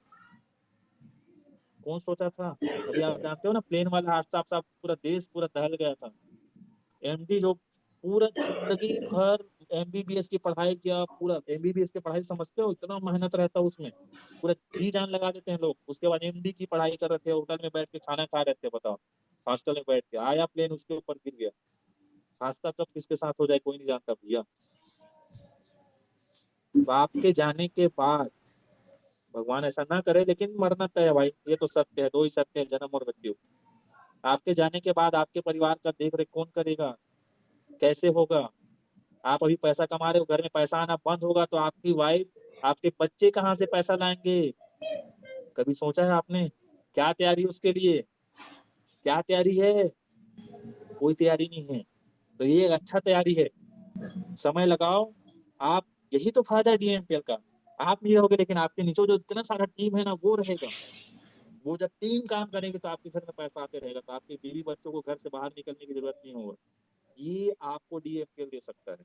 कौन सोचा था? अभी आप जानते हो ना, प्लेन वाला हादसा, आप सब पूरा देश पूरा दहल गया था। एमडी जो पूरा जिंदगी भर एमबीबीएस की पढ़ाई किया, पूरा एमबीबीएस की पढ़ाई समझते हो, इतना मेहनत रहता है उसमें, पूरा जी जान लगा देते हैं लोग। उसके बाद एमडी की पढ़ाई कर रहे थे, होटल में बैठ के खाना खा रहे थे, बताओ, हॉस्टल में बैठ के आया, प्लेन उसके ऊपर गिर गया। हादसा कब किसके साथ हो जाए कोई नहीं जानता भैया। तो आपके जाने के बाद, भगवान ऐसा ना करे, लेकिन मरना तय है भाई, ये तो सत्य है, दो ही सत्य है, जन्म और मृत्यु। आपके जाने के बाद आपके परिवार का देख रेख कौन करेगा? कैसे होगा? आप अभी पैसा कमा रहे हो, घर में पैसा आना बंद होगा तो आपकी वाइफ, आपके बच्चे कहाँ से पैसा लाएंगे? कभी सोचा है आपने? क्या तैयारी उसके लिए? क्या तैयारी है? कोई तैयारी नहीं है। तो ये एक अच्छा तैयारी है, समय लगाओ आप। यही तो फायदा है डीएमपीएल का। आप नहीं रहोगे, लेकिन आपके नीचे जो इतना सारा टीम है ना, वो रहेगा। वो जब टीम काम करेगी तो आपके घर में पैसा आते रहेगा, तो आपके बीवी बच्चों को घर से बाहर निकलने की जरूरत नहीं होगा। ये आपको डीएमपीएल दे सकता है।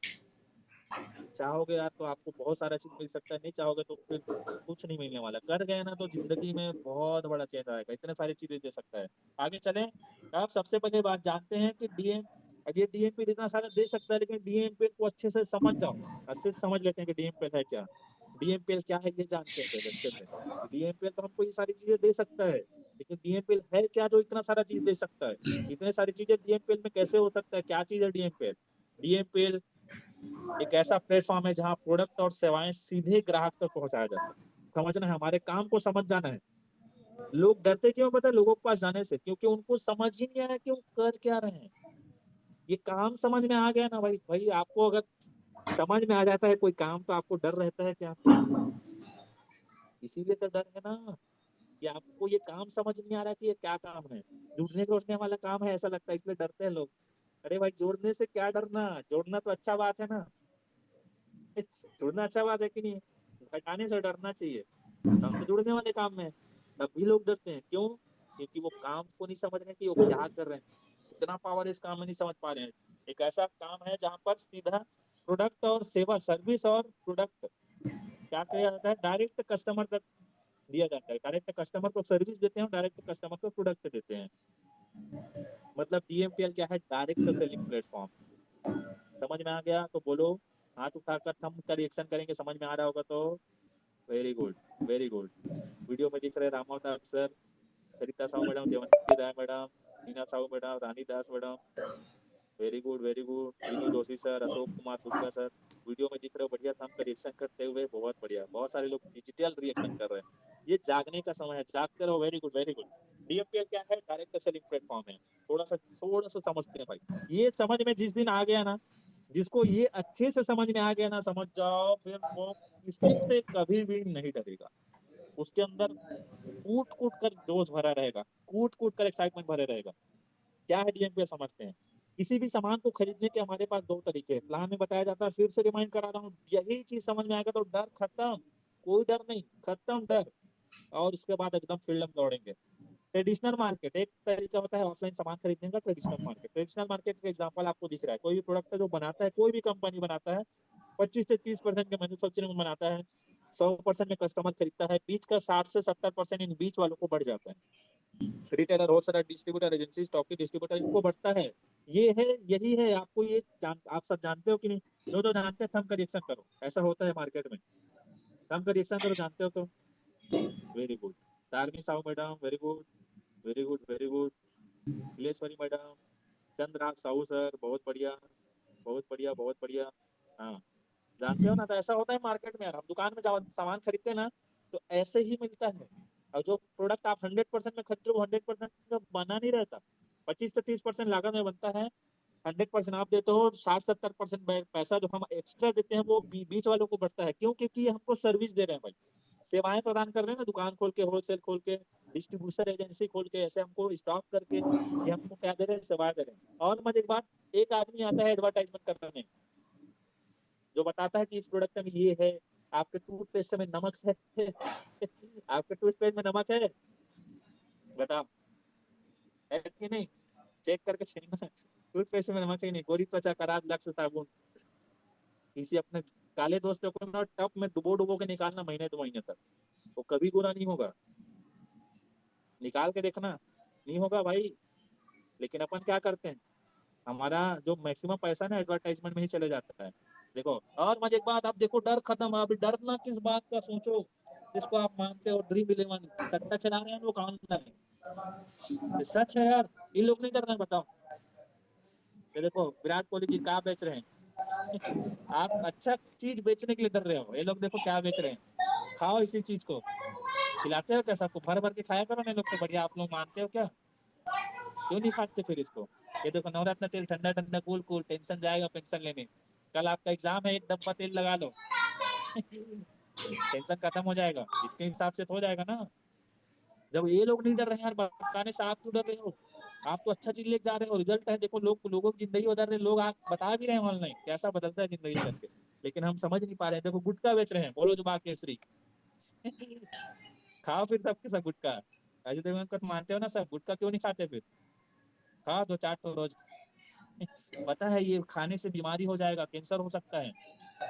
चाहोगे यार तो आपको बहुत सारा चीज मिल सकता है, नहीं चाहोगे तो फिर कुछ नहीं मिलने वाला। कर गए ना तो जिंदगी में बहुत बड़ा चेंज आएगा, इतने सारी चीजें दे सकता है। आगे चलें। आप सबसे पहले बात जानते हैं कि डीएम, अब ये डीएमपी इतना सारा दे सकता है, लेकिन डीएमपी को अच्छे से समझ जाओ, अच्छे से समझ लेते हैं कि डीएमपी है क्या। डीएमपीएल क्या है ये जानते हैं पहले अच्छे से। डीएमपीएल तो हमको ये सारी चीजें दे सकता है, लेकिन डीएमपीएल है क्या जो इतना सारा चीज दे सकता है? इतने सारी चीजें डीएमपीएल में कैसे हो सकता है? क्या चीज है डीएमपीएल? डीएमपीएल एक ऐसा प्लेटफॉर्म है जहां प्रोडक्ट और सेवाएं सीधे ग्राहक तक पहुंचाया जाता है। समझना है, हमारे काम को समझ जाना है। लोग डरते क्यों पता है? लोगों के पास जाने से, क्योंकि उनको समझ ही नहीं आया कि वो कर क्या रहे हैं। ये काम समझ में आ गया ना भाई, भाई आपको अगर समझ में आ जाता है कोई काम, तो आपको डर रहता है क्या? इसीलिए तो डर है ना, कि आपको ये काम समझ नहीं आ रहा कि ये क्या काम है। जुड़ने जोड़ने वाला काम है ऐसा लगता है, इसलिए डरते हैं लोग। अरे भाई, जोड़ने से क्या डरना? जोड़ना तो अच्छा बात है ना। जुड़ना अच्छा बात है कि नहीं? घटाने से डरना चाहिए। हम तो जुड़ने वाले काम में हैं, तब भी लोग डरते हैं। क्यों? क्योंकि वो काम को नहीं समझ रहे कि वो क्या कर रहे हैं। इतना पावर इस काम में नहीं समझ पा रहे हैं। एक ऐसा काम है जहाँ पर सीधा प्रोडक्ट और सेवा, सर्विस और प्रोडक्ट क्या किया जाता है, डायरेक्ट कस्टमर तक दिया जाता है। डायरेक्ट कस्टमर को सर्विस देते हैं, डायरेक्ट कस्टमर को प्रोडक्ट देते हैं। मतलब डीएमपीएल क्या है? Direct selling platform. समझ में आ गया तो बोलो, हाथ उठाकर थंब का रिएक्शन करेंगे, समझ में आ रहा होगा तो। Very good, very good. Video में दिख रहे Ramawat sir, Sarita Sahu madam, Devanti Rai madam, Meena Sahu madam, Rani Das madam. Very good, very good. Vinu Joshi sir, Ashok Kumar Dugga sir, video में दिख रहे हो, बढ़िया थंब का रिएक्शन करते हुए, बहुत बढ़िया। बहुत सारे लोग डिजिटल रिएक्शन कर रहे हैं। ये जागने का समय है, जागते रहो। Very good, very good. DMPL क्या है? डायरेक्ट सेलिंग प्लेटफॉर्म है। थोड़ा सा समझते हैं भाई। ये समझ में जिस दिन आ गया ना, जिसको ये अच्छे से समझ में आ गया ना, समझ जाओ फिर वो किसी से कभी भी नहीं डरेगा। उसके अंदर कूट कूट कर जोश भरा रहेगा, कूट कूट कर एक्साइटमेंट भरे रहेगा। क्या है डीएमपीएल समझते हैं। किसी भी सामान को खरीदने के हमारे पास दो तरीके हैं, प्लान में बताया जाता है, फिर से रिमाइंड करा रहा हूँ। यही चीज समझ में आएगा तो डर खत्म, कोई डर नहीं, खत्म डर। और उसके बाद एकदम फील्ड में दौड़ेंगे। ट्रेडिशनल मार्केट एक तरीका होता है ऑफलाइन सामान खरीदने का। ट्रेडिशनल मार्केट का एग्जांपल आपको दिख रहा है। कोई भी प्रोडक्ट है जो बनाता है, कोई भी कंपनी बनाता है, 25 से 30% के मैन्युफैक्चरिंग में बनाता है, 100% में कस्टमर खरीदता है, बीच का 60 से 70% इन बीच वालों को बढ़ जाता है। Retailer, wholesaler, distributor, agency, stocky distributor, इनको बढ़ता है। ये है, यही है। आपको ये आप सब जानते हो कि नहीं? जो जानते हैं थंब का रिएक्शन करो। ऐसा होता है मार्केट में। थंब का रिएक्शन करो, जानते हो तो। Very good. Tarni Sahu madam, very good, very good, very good. Ileshwari madam, Chandraraj Sahu sir, बहुत बढ़िया, बहुत बढ़िया, बहुत बढ़िया। हाँ, जानते हो ना। तो ऐसा होता है मार्केट में यार। हम दुकान में जब सामान खरीदते हैं ना, तो ऐसे ही मिलता है। और जो प्रोडक्ट आप 100% में खरीदते हो, वो 100% का बना नहीं रहता। 25 से 30% लागत में बनता है, 100% आप देते हो। 60-70% पैसा जो हम एक्स्ट्रा देते हैं वो बीच वालों को बढ़ता है। क्यों? क्योंकि ये हमको सर्विस दे रहे हैं भाई, सेवाएं प्रदान कर रहे हैं ना। दुकान खोल के, होलसेल खोल के, डिस्ट्रीब्यूटर एजेंसी खोल के, ऐसे हमको स्टॉक करके ये हमको क्या दे रहे हैं? सेवाएं दे रहे हैं। और मजे की बात, एक आदमी आता है एडवर्टाइजमेंट करने, जो बताता है कि इस प्रोडक्ट में ये है, आपके टूथपेस्ट में नमक है आपके टूथपेस्ट में नमक है, बताओ, है कि नहीं? चेक करके टूथपेस्ट में नमक है नहीं। गोरी त्वचा, कराज, लक्स साबुन। किसी अपने काले दोस्तों को ना टप में डुबो डुबो के निकालना महीने 2 महीने तक, वो कभी बुरा नहीं होगा। निकाल के देखना, नहीं होगा भाई। लेकिन अपन क्या करते हैं, हमारा जो मैक्सिमम पैसा ना एडवर्टाइजमेंट में ही चले जाता है। देखो, और मजे की बात, आप देखो डर खत्म। अभी डरना किस बात का? सोचो, जिसको आप मानते हो ड्रीम इलेवन, सट्टा खिला रहे हैं लोग ऑनलाइन। ये सच है यार, ये लोग नहीं डर रहे हैं, बताओ। ये देखो विराट कोहली जी क्या बेच रहे हैं आप अच्छा चीज बेचने के लिए डर रहे हो, ये लोग देखो क्या बेच रहे हैं। खाओ इसी चीज को, खिलाते हो क्या सबको? भर भर के खाया करो ना। ये लोग तो बढ़िया, आप लोग मानते हो क्या? क्यों नहीं खाते फिर इसको? ये देखो नवरत्न तेल, ठंडा ठंडा कूल कूल, टेंशन जाएगा पेंशन लेने। कल आपका एग्जाम है, एक डब्बा तेल लगा लो टेंशन खत्म हो जाएगा। इसके हिसाब से तो हो जाएगा ना। जब ये लोग नहीं डर रहे हैं यार बताने से, आप क्यों डर रहे हो? आप तो अच्छा चीज लेके जा रहे हो, रिजल्ट है देखो। लोगों की जिंदगी बदल रहे हैं, लोग आप बता भी रहे हैं ऑनलाइन कैसा बदलता है जिंदगी करके। लेकिन हम समझ नहीं पा रहे हैं। देखो गुटखा बेच रहे हैं, बोलो जुबा केसरी खाओ फिर सबके सब गुटखा। अजय देवगन को तो मानते हो ना सब, गुटखा क्यों नहीं खाते फिर? खाओ 2-4 तो रोज पता है ये खाने से बीमारी हो जाएगा, कैंसर हो सकता है,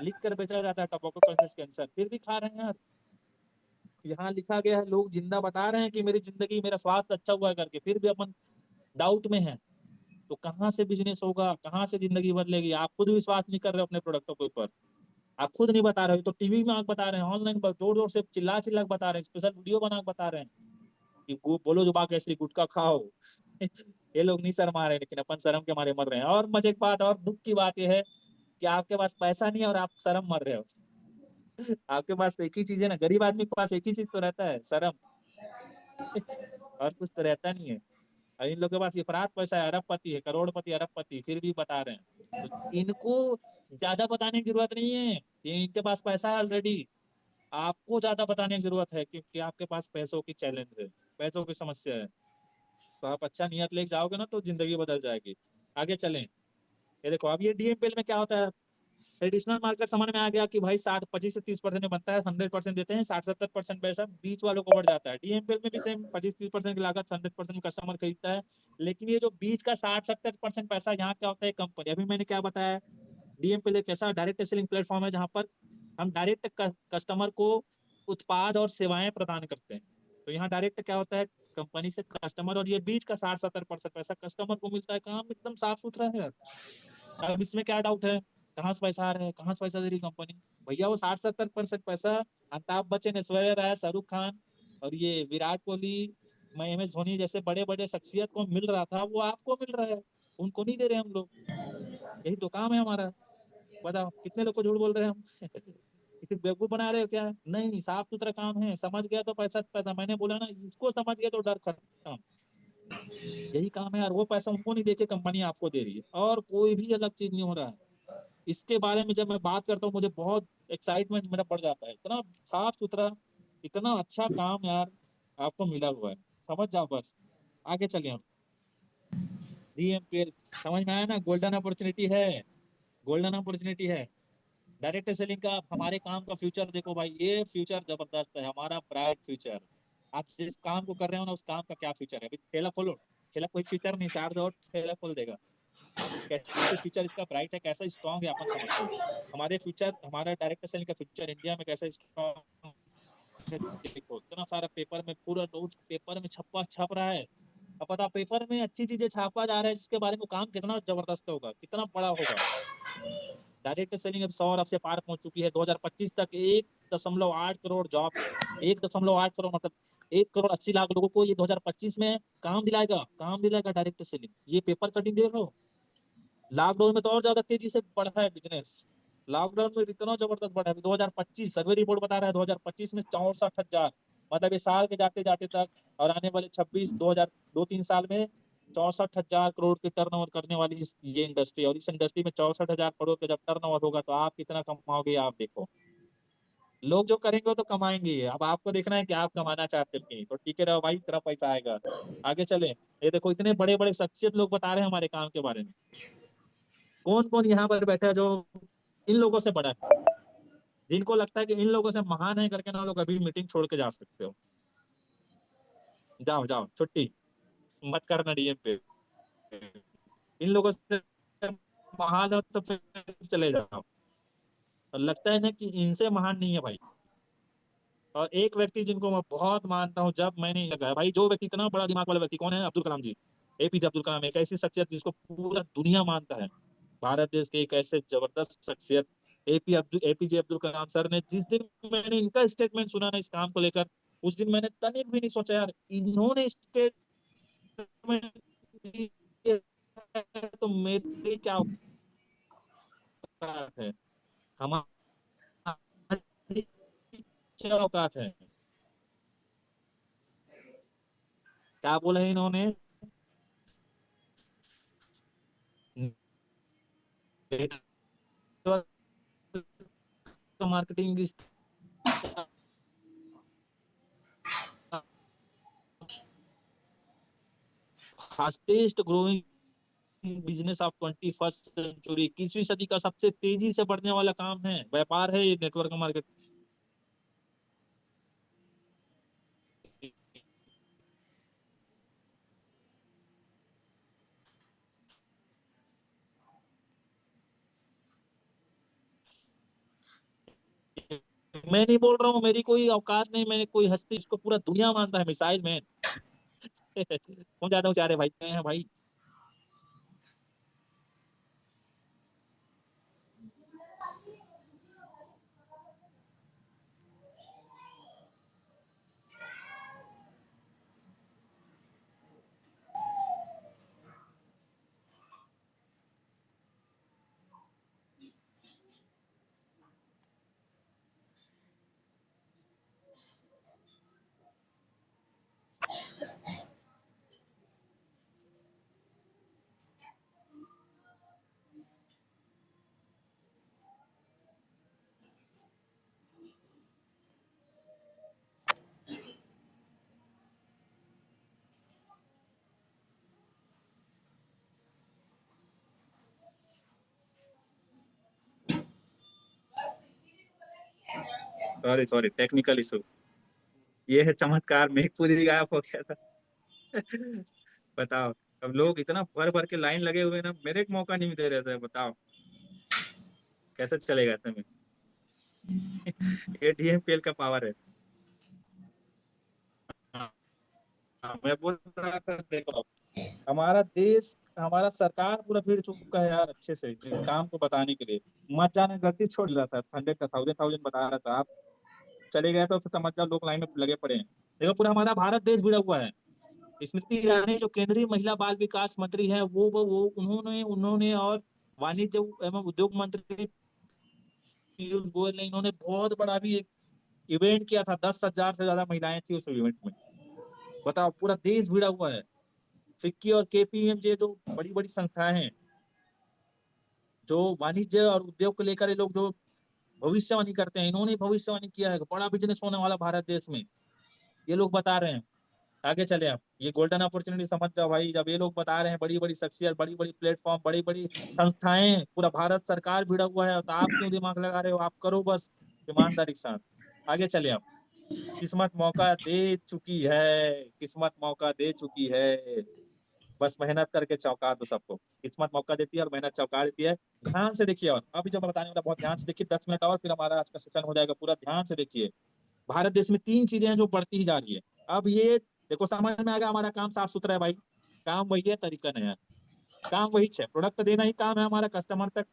लिख कर बेचा जाता है टोबैको कॉन्शियस कैंसर, फिर भी खा रहे हैं यार। यहाँ लिखा गया है, लोग जिंदा बता रहे हैं कि मेरी जिंदगी, मेरा स्वास्थ्य अच्छा हुआ है करके, फिर भी अपन डाउट में है। तो कहाँ से बिजनेस होगा, कहाँ से जिंदगी बदलेगी? आप खुद विश्वास नहीं कर रहे हो अपने प्रोडक्टों के ऊपर। आप खुद नहीं बता रहे हो तो टीवी में आप बता रहे हैं, ऑनलाइन जोर जोर से चिल्ला चिल्ला के बता रहे हैं, स्पेशल वीडियो बना के बता रहे हैं कि बोलो जो बात ऐसी गुटखा खाओ ये लोग नहीं शर्मा रहे, लेकिन अपन शर्म के मारे मर रहे हैं। और मजे की बात और दुख की बात यह है कि आपके पास पैसा नहीं है और आप शर्म मर रहे हो आपके पास तो एक ही चीज है ना, गरीब आदमी के पास एक ही चीज तो रहता है, शर्म और कुछ तो रहता नहीं है। और इन लोगों के पास इफरात पैसा है, अरबपति है, करोड़पति, अरबपति, फिर भी बता रहे हैं। तो इनको ज्यादा बताने की जरूरत नहीं है, ये इनके पास पैसा है ऑलरेडी। आपको ज्यादा बताने की जरूरत है क्योंकि आपके पास पैसों की चैलेंज है, पैसों की समस्या है। तो आप अच्छा नियत लेके जाओगे ना तो जिंदगी बदल जाएगी। आगे चलें। ये देखो अब ये डीएमपीएल में क्या होता है। ट्रेडिशनल मार्केट समझ में आ गया कि भाई 60 25 से 30% में बनता है, 100% देते हैं, 60-70% पैसा बीच वालों को बढ़ जाता है। डीएमपीएल में भी सेम 25-30% की लागत, 100% कस्टमर खरीदता है। लेकिन ये जो बीच का 60-70% पैसा, यहाँ क्या होता है? कंपनी, अभी मैंने क्या बताया, डीएमपीएल एक ऐसा डायरेक्ट सेलिंग प्लेटफॉर्म है जहां पर हम डायरेक्ट कस्टमर को उत्पाद और सेवाएं प्रदान करते हैं। तो यहाँ डायरेक्ट क्या होता है, कंपनी से कस्टमर, और ये बीच का 60-70% पैसा कस्टमर को मिलता है। काम एकदम साफ सुथरा है। अब इसमें क्या डाउट है, कहाँ से पैसा आ रहा है, कहाँ से पैसा दे रही कंपनी? भैया वो 60-70% पैसा अमिताभ बच्चन, ऐश्वर्या राय, शाहरुख खान और ये विराट कोहली, मैं एम एस धोनी जैसे बड़े बड़े शख्सियत को मिल रहा था, वो आपको मिल रहा है, उनको नहीं दे रहे हम लोग। यही तो काम है हमारा। बताओ कितने लोग को झूठ बोल रहे हैं हम किसी बेवकूफ बना रहे हो क्या? नहीं, साफ सुथरा काम है, समझ गया तो पैसा पैसा। मैंने बोला ना, इसको समझ गया तो डर खत्म। यही काम है यार, वो पैसा उनको नहीं देके कंपनी आपको दे रही है, और कोई भी अलग चीज नहीं हो रहा है। इसके बारे में जब मैं बात करता हूँ मुझे बहुत एक्साइटमेंट मेरा बढ़ जाता है। इतना साफ सुथरा, इतना अच्छा काम यार आपको मिला हुआ है, समझ जाओ बस। आगे चलिए हम। डीएमपीएल समझ में आया ना? गोल्डन अपॉर्चुनिटी है, गोल्डन अपॉर्चुनिटी है। डायरेक्ट सेलिंग का हमारे काम का फ्यूचर देखो भाई, ये फ्यूचर जबरदस्त है, हमारा ब्राइट फ्यूचर। आप जिस काम को कर रहे हो ना, उस काम का क्या फ्यूचर है? अभी ठेला खोलो, ठेला कोई फ्यूचर नहीं, चार दो ठेला खोल देगा। कैसे फ्यूचर इसका ब्राइट है, कैसा स्ट्रांग है, अपन समझते हैं। हमारे फ्यूचर, हमारा डायरेक्ट सेलिंग का फ्यूचर इंडिया में कैसा स्ट्रांग है देखो। इतना सारा पेपर में, पूरा रोज पेपर में छप रहा है। अब पता, पेपर में अच्छी चीजें छापा जा रहा है, जिसके बारे में काम कितना जबरदस्त होगा, कितना बड़ा होगा। डायरेक्ट सेलिंग अब 100 अरब से पार पहुंच चुकी है। 2025 तक 1.8 करोड़ जॉब्स, 1.8 करोड़ मतलब 1 करोड़ 80 लाख लोगों को ये 2025 में काम दिलाएगा, काम दिलाएगा डायरेक्ट सेलिंग। ये पेपर कटिंग देख लो। लॉकडाउन में तो और ज्यादा तेजी से बढ़ा है बिजनेस, लॉकडाउन में इतना जबरदस्त बढ़ा है। 2025 सर्वे रिपोर्ट बता रहा है 2025 में 64,000, मतलब इस साल के जाते जाते तक और आने वाले 26 2 3 साल में 64,000 करोड़ के टर्नओवर करने वाली ये इंडस्ट्री। और इस इंडस्ट्री में 64,000 करोड़ का जब टर्नओवर होगा तो आप कितना कमाओगे आप देखो। लोग जो करेंगे वो तो कमाएंगे ही। अब आपको देखना है कि आप कमाना चाहते हैं तो ठीक है रहो भाई, तेरा पैसा आएगा। आगे चले। ये देखो इतने बड़े बड़े शख्सियत लोग बता रहे हैं हमारे काम के बारे में। कौन कौन यहाँ पर बैठा है जो इन लोगों से बड़ा है, जिनको लगता है कि इन लोगों से महान है करके ना, लोग अभी मीटिंग छोड़ के जा सकते हो। जाओ जाओ छुट्टी, मत करना डीएम पे। इन लोगों से महान हो तो फिर चले जाओ। और लगता है ना कि इनसे महान नहीं है भाई। और एक व्यक्ति जिनको मैं बहुत मानता हूँ, जब मैंने लगा भाई, जो व्यक्ति इतना बड़ा दिमाग वाला व्यक्ति कौन है? अब्दुल कलाम जी। एपीजे अब्दुल कलाम एक ऐसी शख्सियत जिसको पूरा दुनिया मानता है। भारत देश के एक ऐसे जबरदस्त शख्सियत एपीजे अब्दुल कलाम सर ने, जिस दिन मैंने इनका स्टेटमेंट सुना ना इस काम को लेकर, उस दिन मैंने तनिक भी नहीं सोचा यार इन्होंने स्टेटमेंट दिया है तो मेरी क्या औकात है, हमारी क्या औकात है। क्या बोला है इन्होंने? Marketing fastest growing business of 21st century, 21वीं सदी का सबसे तेजी से बढ़ने वाला काम है, व्यापार है ये, नेटवर्क मार्केटिंग। मैं नहीं बोल रहा हूँ मेरी कोई औकात नहीं, मैंने कोई हस्ती, इसको पूरा दुनिया मानता है मिसाइल मैन। कौन ज्यादा होशियार है भाई? मैं है भाई। Sorry sorry, technical issue. ये है चमत्कार, मेघ पूरी गायब हो गया था। बताओ। अब लोग इतना भर भर के लाइन लगे हुए ना, मेरे को मौका नहीं दे रहे थे। बताओ कैसे चलेगा ऐसे में? ये डीएमपीएल का पावर है। हाँ, हाँ, मैं बोल रहा था देखो, हमारा देश, हमारा सरकार पूरा भीड़ चुका है यार अच्छे से इस काम को बताने के लिए। मत जाने गलती छोड़ रहा था, 100 का 1000 बता रहा था, आप चले गए तो फिर समझ जाओ लोग लाइन में लगे पड़े हैं। देखो पूरा हमारा भारत देश भिड़ा हुआ है। स्मृति ईरानी जो केंद्रीय महिला बाल विकास मंत्री है, वो उन्होंने उन्होंने और वाणिज्य एवं उद्योग मंत्री पीयूष गोयल ने, इन्होंने बहुत बड़ा भी एक इवेंट किया था, 10,000 से ज्यादा महिलाएं थी उस इवेंट में। बताओ, पूरा देश भिड़ा हुआ है। फिक्की और केपीएमजे जो बड़ी बड़ी संस्थाएं हैं, जो वाणिज्य और उद्योग को लेकर ये लोग जो भविष्यवाणी करते हैं, इन्होंने भविष्यवाणी किया है बड़ा बिजनेस होने वाला भारत देश में, ये लोग बता रहे हैं। आगे चले आप, ये गोल्डन अपॉर्चुनिटी समझ जाओ भाई, जब ये लोग बता रहे हैं, बड़ी बड़ी शख्सियत, बड़ी बड़ी प्लेटफॉर्म, बड़ी बड़ी संस्थाएं, पूरा भारत सरकार भिड़ा हुआ है, तो आप क्यों दिमाग लगा रहे हो? आप करो बस ईमानदारी के साथ। आगे चले आप, किस्मत मौका दे चुकी है, किस्मत मौका दे चुकी है, बस मेहनत करके चौंका दो सबको। किस्मत मौका देती है और मेहनत चौंका देती है। ध्यान से देखिए, और अभी जो मैं बताने वाला बहुत ध्यान से देखिए, 10 मिनट और फिर हमारा आज का सेशन हो जाएगा, पूरा ध्यान से देखिए। भारत देश में 3 चीजें हैं जो बढ़ती ही जा रही है। अब ये देखो, समझ में आ गया, हमारा काम साफ सुथरा है भाई, काम वही है, तरीका नया है। काम वही है, प्रोडक्ट देना ही काम है हमारा, कस्टमर तक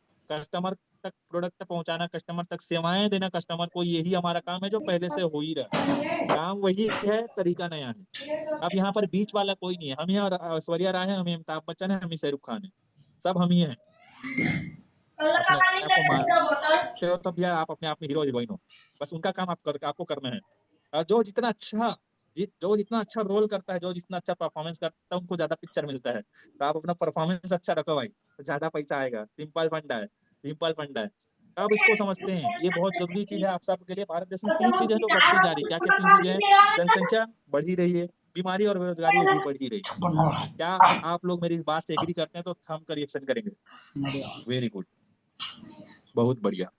प्रोडक्ट पहुंचाना, कस्टमर तक सेवाएं देना कस्टमर को, यही हमारा काम है, जो पहले से हो ही रहा है। काम वही है, तरीका नया है। अब यहाँ पर बीच वाला कोई नहीं है, हम ही और ऐश्वर्या राय है, हम ही अमिताभ बच्चन है, हम ही शाहरुख खान है, सब हम ही हैं। अपने आप को मानते हो तब यार आप अपने आप में हीरो हीरोइन हो, बस उनका काम आपको करना है। और जो जितना अच्छा रोल करता है, जो जितना अच्छा परफॉर्मेंस करता है, उनको ज्यादा पिक्चर मिलता है। तो आप अपना परफॉर्मेंस अच्छा रखो भाई, तो ज्यादा पैसा आएगा। सिंपल फंडा है, सिंपल फंडा है। अब इसको समझते हैं, ये बहुत जरूरी चीज है आप सबके लिए। भारत देश में 3 चीजें जो बढ़ती जा रही, क्या क्या 3 चीजें हैं? जनसंख्या बढ़ ही रही है, बीमारी और बेरोजगारी भी बढ़ ही रही है। क्या आप लोग मेरी इस बात से एग्री करते हैं? तो हम का रिएक्शन करेंगे। वेरी गुड, बहुत बढ़िया।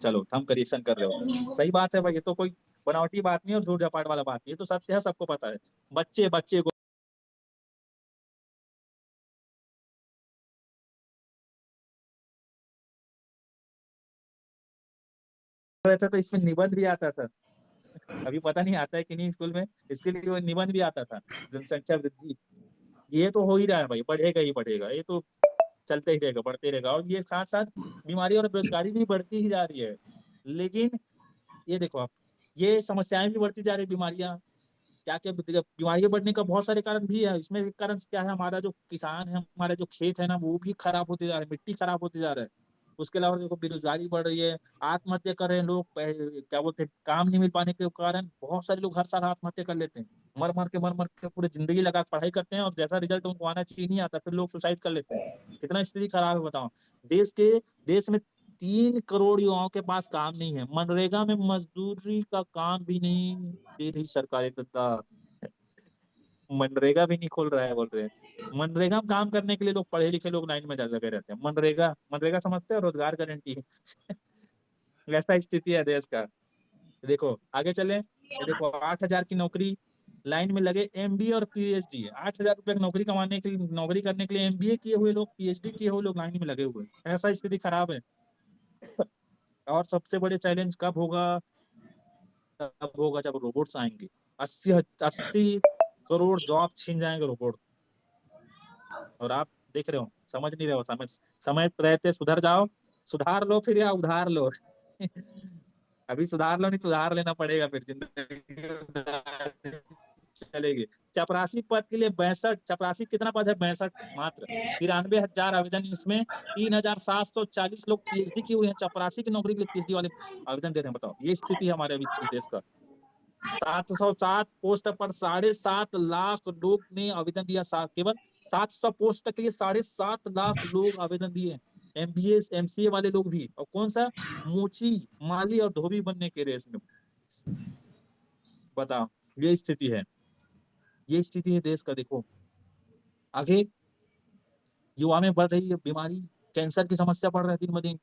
चलो, थंब का रिएक्शन कर रहे हो, सही बात है भाई, ये तो कोई बनावटी बात नहीं और झूठ झपाट वाला बात नहीं, ये तो सत्य है, सबको पता है। बच्चे बच्चे को रहता था, इसमें निबंध भी आता था। अभी पता नहीं आता है कि नहीं स्कूल में, इसके लिए वो निबंध भी आता था। जनसंख्या वृद्धि, ये तो हो ही रहा है भाई, बढ़ेगा ही बढ़ेगा, ये तो चलते ही रहेगा, बढ़ते रहेगा। और ये साथ साथ बीमारी और बेरोजगारी भी बढ़ती ही जा रही है। लेकिन ये देखो आप, ये समस्याएं भी बढ़ती जा रही है, बीमारियां, क्या क्या बीमारियां बढ़ने का बहुत सारे कारण भी है। इसमें एक कारण क्या है, हमारा जो किसान है, हमारे जो खेत है ना, वो भी खराब होते जा रहे हैं, मिट्टी खराब होते जा रहा है। उसके अलावा देखो, बेरोजगारी बढ़ रही है, आत्महत्या कर रहे हैं लोग, क्या बोलते हैं, काम नहीं मिल पाने के कारण बहुत सारे लोग हर साल आत्महत्या कर लेते हैं। मर मर के पूरी जिंदगी लगा के पढ़ाई करते हैं, और जैसा रिजल्ट उनको आना चाहिए नहीं आता, फिर लोग सुसाइड कर लेते हैं। कितना स्थिति खराब है बताओ। देश के देश में 3 करोड़ युवाओं के पास काम नहीं है, मनरेगा में मजदूरी का काम भी नहीं दे रही सरकार, दादा। मनरेगा भी नहीं खोल रहा है बोल रहे हैं। मनरेगा में काम करने के लिए लोग, पढ़े लिखे लोग लाइन में लगे रहते हैं। मनरेगा मनरेगा समझते हैं, रोजगार गारंटी है। वैसा स्थिति है देश का। देखो आगे चले, ये देखो, 8,000 की नौकरी, लाइन में लगे एमबीए और पीएचडी। 8,000 रुपए की नौकरी कमाने के लिए, नौकरी करने के लिए एमबीए किए हुए लोग, पीएचडी किए हुए लोग लाइन में लगे हुए हैं। ऐसा स्थिति खराब है। और सबसे बड़े चैलेंज कब होगा? तब होगा जब रोबोट्स आएंगे। 80 करोड़ जॉब छीन जाएंगे रोबोट। और आप देख रहे हो, समझ नहीं रहे हो, समय समय रहते सुधर जाओ, सुधार लो फिर, या उधार लो। अभी सुधार लो, नहीं तो उधार लेना पड़ेगा, फिर जिंदगी उधार चलेगी। चपरासी पद के लिए 62, चपरासी कितना पद है? 62 मात्र। 93,000 आवेदन, इसमें 3,740 लोग पीएचडी किए हुए हैं। चपरासी की नौकरी के लिए पीएचडी वाले आवेदन दे रहे हैं, बताओ, ये स्थिति है हमारे अभी इस देश का। 707 पोस्ट पर 7.5 लाख लोग ने आवेदन दिया, केवल 700 पोस्ट के लिए 7.5 लाख लोग आवेदन दिए। एमबीए एमसीए वाले लोग भी, और कौन सा, मोची, माली और धोबी बनने के रेस में। बताओ, ये स्थिति है, ये स्थिति है देश का। देखो आगे, युवा में बढ़ रही है बीमारी, कैंसर की समस्या बढ़ रहा है दिन ब दिन।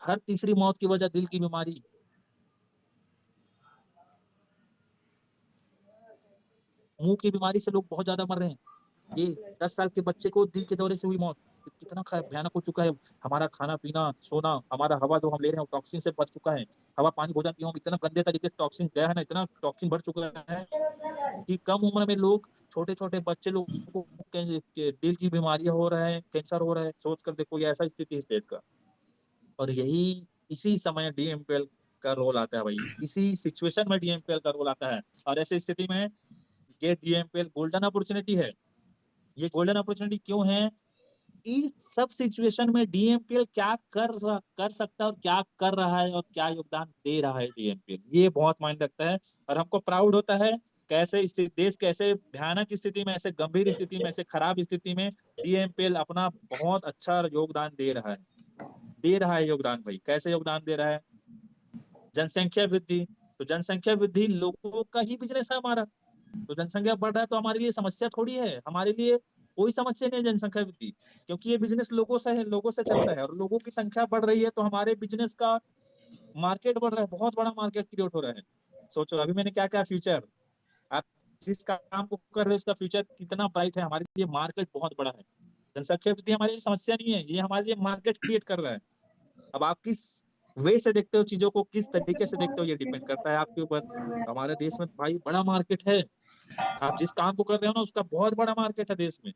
हर तीसरी मौत की वजह दिल की बीमारी। मुंह की बीमारी से लोग बहुत ज्यादा मर रहे हैं। ये 10 साल के बच्चे को दिल के दौरे से हुई मौत, कितना भयानक हो चुका है। हमारा खाना पीना, सोना, हमारा हवा जो हम ले रहे हैं, टॉक्सिन से भर चुका है। हवा पानी भोजन की इतना गंदे तरीके से टॉक्सिन गया है ना, इतना टॉक्सिन भर चुका है कि कम उम्र में लोग, छोटे छोटे बच्चे लोगों को दिल की बीमारियां हो रहा है, कैंसर हो रहा है। सोच कर देखो, ये ऐसा स्थिति है इस देश का। और यही, इसी समय डीएमपीएल का रोल आता है भाई, इसी सिचुएशन में डीएमपीएल का रोल आता है। और ऐसी स्थिति में ये डीएमपीएल गोल्डन अपॉर्चुनिटी है। ये गोल्डन अपॉर्चुनिटी क्यों है? इस सब सिचुएशन में डीएमपीएल क्या कर सकता है और क्या कर रहा है और क्या योगदान दे रहा है डीएमपीएल, ये बहुत मायने रखता है। और हमको प्राउड होता है कैसे देश कैसे भयानक स्थिति में, ऐसे गंभीर स्थिति में, ऐसे खराब स्थिति में डीएमपीएल अपना बहुत अच्छा योगदान दे रहा है योगदान। भाई कैसे योगदान दे रहा है? जनसंख्या वृद्धि, तो जनसंख्या वृद्धि लोगों का ही बिजनेस है हमारा। तो जनसंख्या बढ़ रहा है तो हमारे लिए समस्या थोड़ी है, हमारे लिए कोई समस्या नहीं है जनसंख्या वृद्धि, क्योंकि ये बिजनेस लोगों से है, लोगों से चलता है, और लोगों की संख्या बढ़ रही है तो हमारे बिजनेस का मार्केट बढ़ रहा है, बहुत बड़ा मार्केट क्रिएट हो रहा है। सोचो अभी मैंने क्या क्या फ्यूचर, आप जिस काम को कर रहे हो उसका फ्यूचर कितना ब्राइट है, हमारे लिए मार्केट बहुत बड़ा है। जनसंख्या वृद्धि हमारे लिए समस्या नहीं है, ये हमारे लिए मार्केट क्रिएट कर रहा है। अब आप किस वे से देखते हो चीजों को, किस तरीके से देखते हो, ये डिपेंड करता है आपके ऊपर। हमारे देश में भाई बड़ा मार्केट है, आप जिस काम को कर रहे हो ना उसका बहुत बड़ा मार्केट है देश में।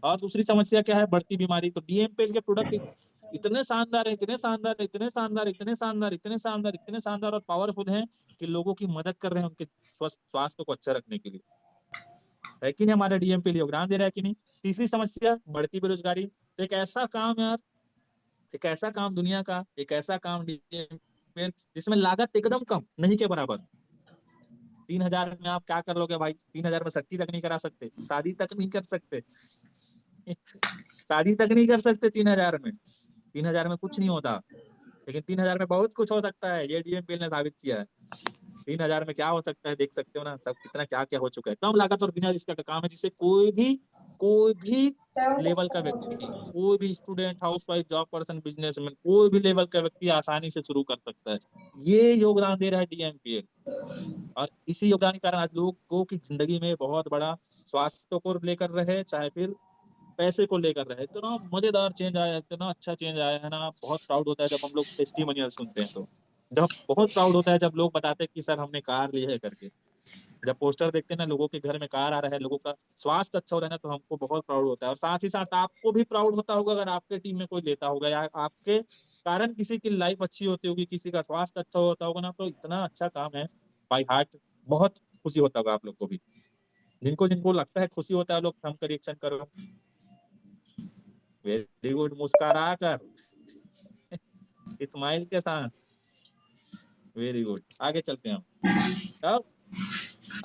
और दूसरी समस्या क्या है? बढ़ती बीमारी। तो डीएमपीएल के प्रोडक्ट इतने शानदार है, इतने शानदार, इतने शानदार, इतने शानदार, इतने शानदार, इतने शानदार और पावरफुल हैं कि लोगों की मदद कर रहे हैं उनके स्वास्थ्य को अच्छा रखने के लिए। है कि नहीं? हमारा डीएमपीएल योगदान दे रहा है कि नहीं? तीसरी समस्या बढ़ती बेरोजगारी। तो एक ऐसा काम यार, एक ऐसा काम दुनिया का, एक ऐसा काम डीएमपीएल जिसमें लागत एकदम कम, नहीं के बराबर। 3,000 में आप क्या कर लोगे भाई? 3,000 में सट्टी तक नहीं करा सकते, शादी तक नहीं कर सकते शादी तक नहीं कर सकते 3,000 में। 3,000 में कुछ नहीं होता, लेकिन 3,000 में बहुत कुछ हो सकता है, ये डीएमपीएल ने साबित किया है। 3,000 में क्या हो सकता है देख सकते हो ना, सब कितना क्या क्या हो चुका है। कम लागत और बिना रिस्क का काम है, जिससे कोई भी लेवल का व्यक्ति, कोई भी student, housewife, job person, businessman, कोई भी लेवल का व्यक्ति आसानी से शुरू कर सकता है। ये योगदान दे रहा है डीएमपीएल, और इसी योगदान के कारण आज लोगों की जिंदगी में बहुत बड़ा, स्वास्थ्य को लेकर रहे चाहे फिर पैसे को लेकर रहे, इतना मजेदार चेंज आया है, इतना अच्छा चेंज आया है ना। बहुत प्राउड होता है जब हम लोग टेस्टिमोनियल सुनते हैं, तो जब बहुत प्राउड होता है जब लोग बताते हैं कि सर हमने कार ली है करके। जब पोस्टर देखते हैं ना लोगों के घर में कार आ रहा है, लोगों का स्वास्थ्य अच्छा हो रहा है ना, तो हमको बहुत प्राउड होता है। और साथ ही साथ आपको भी प्राउड होता होगा अगर आपके टीम में कोई लेता होगा, या आपके कारण किसी की लाइफ अच्छी होती होगी, किसी का स्वास्थ्य अच्छा होता होगा ना, तो इतना अच्छा काम है बाई हार्ट। बहुत खुशी होता होगा आप लोग को भी, जिनको जिनको लगता है खुशी होता है, लोग थंब का रिएक्शन करो। वेरी गुड, मुस्कुरा कर स्माइल के साथ। वेरी गुड, आगे चलते हैं हम। अब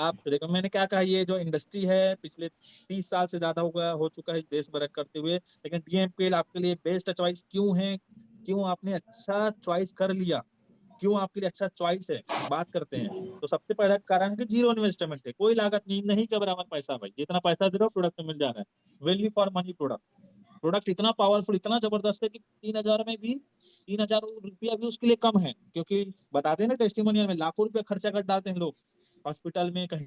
आप देखो मैंने क्या कहा, ये जो इंडस्ट्री है पिछले 30 साल से ज्यादा हो चुका है इस देश में रन करते हुए, लेकिन डीएमपीएल आपके लिए बेस्ट चॉइस क्यों है? क्यों आपने अच्छा चॉइस कर लिया? क्यों आपके लिए अच्छा चॉइस है? बात करते हैं। तो सबसे पहला कारण कि जीरो इन्वेस्टमेंट है, कोई लागत नहीं, नहीं के बराबर पैसा। भाई जितना पैसा दे रहे हो प्रोडक्ट में मिल जा रहा है, value for money product. Product इतना पावरफुल, इतना जबरदस्त है कि 3,000 में भी, 3,000 रुपया भी उसके लिए कम है, क्योंकि बताते हैं ना टेस्टिमोनियल में लाखों रुपया खर्चा कर डालते हैं लोग हॉस्पिटल में, कहीं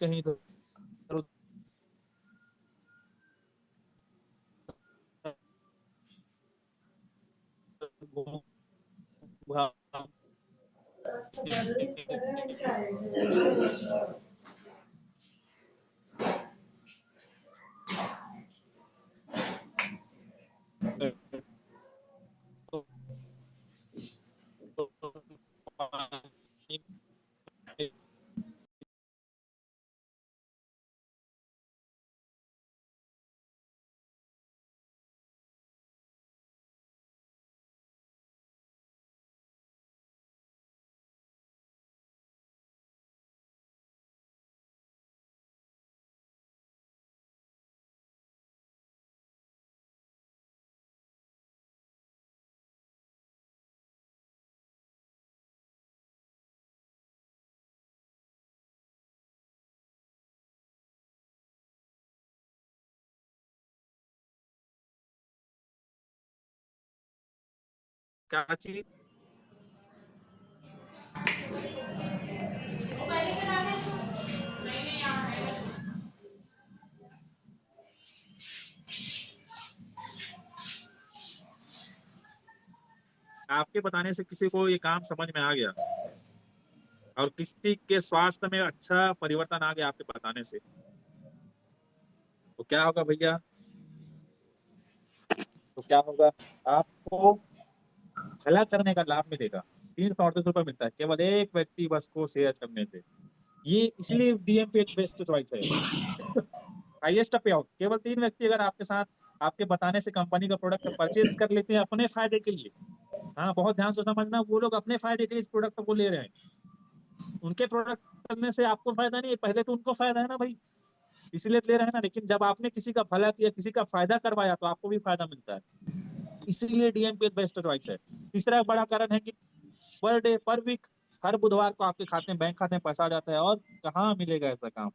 कहीं इधर उधर घूम क्या चीज आपके बताने से किसी को ये काम समझ में आ गया और किसी के स्वास्थ्य में अच्छा परिवर्तन आ गया आपके बताने से, तो क्या होगा भैया? तो क्या होगा? आपको भला करने का लाभ मिलेगा। 338 रुपये मिलता है केवल एक व्यक्ति बस को शेयर करने से। ये इसलिए डीएमपीएल बेस्ट चॉइस है। हाईएस्ट पे आउट, केवल 3 व्यक्ति अगर आपके साथ आपके बताने से कंपनी का प्रोडक्ट परचेज कर लेते हैं अपने फायदे के लिए। हाँ, बहुत ध्यान से समझना, वो लोग अपने फायदे के लिए इस प्रोडक्ट को ले रहे हैं। उनके प्रोडक्ट करने से आपको फायदा नहीं है, पहले तो उनको फायदा है ना भाई, इसलिए ले रहे हैं ना। लेकिन जब आपने किसी का भला किया, किसी का फायदा करवाया, तो आपको भी फायदा मिलता है। इसीलिए डीएमपीएल बेस्ट चॉइस है। तीसरा बड़ा कारण है कि पर डे पर वीक हर बुधवार को आपके खाते में, बैंक खाते में पैसा आ जाता है। और कहाँ मिलेगा ऐसा काम,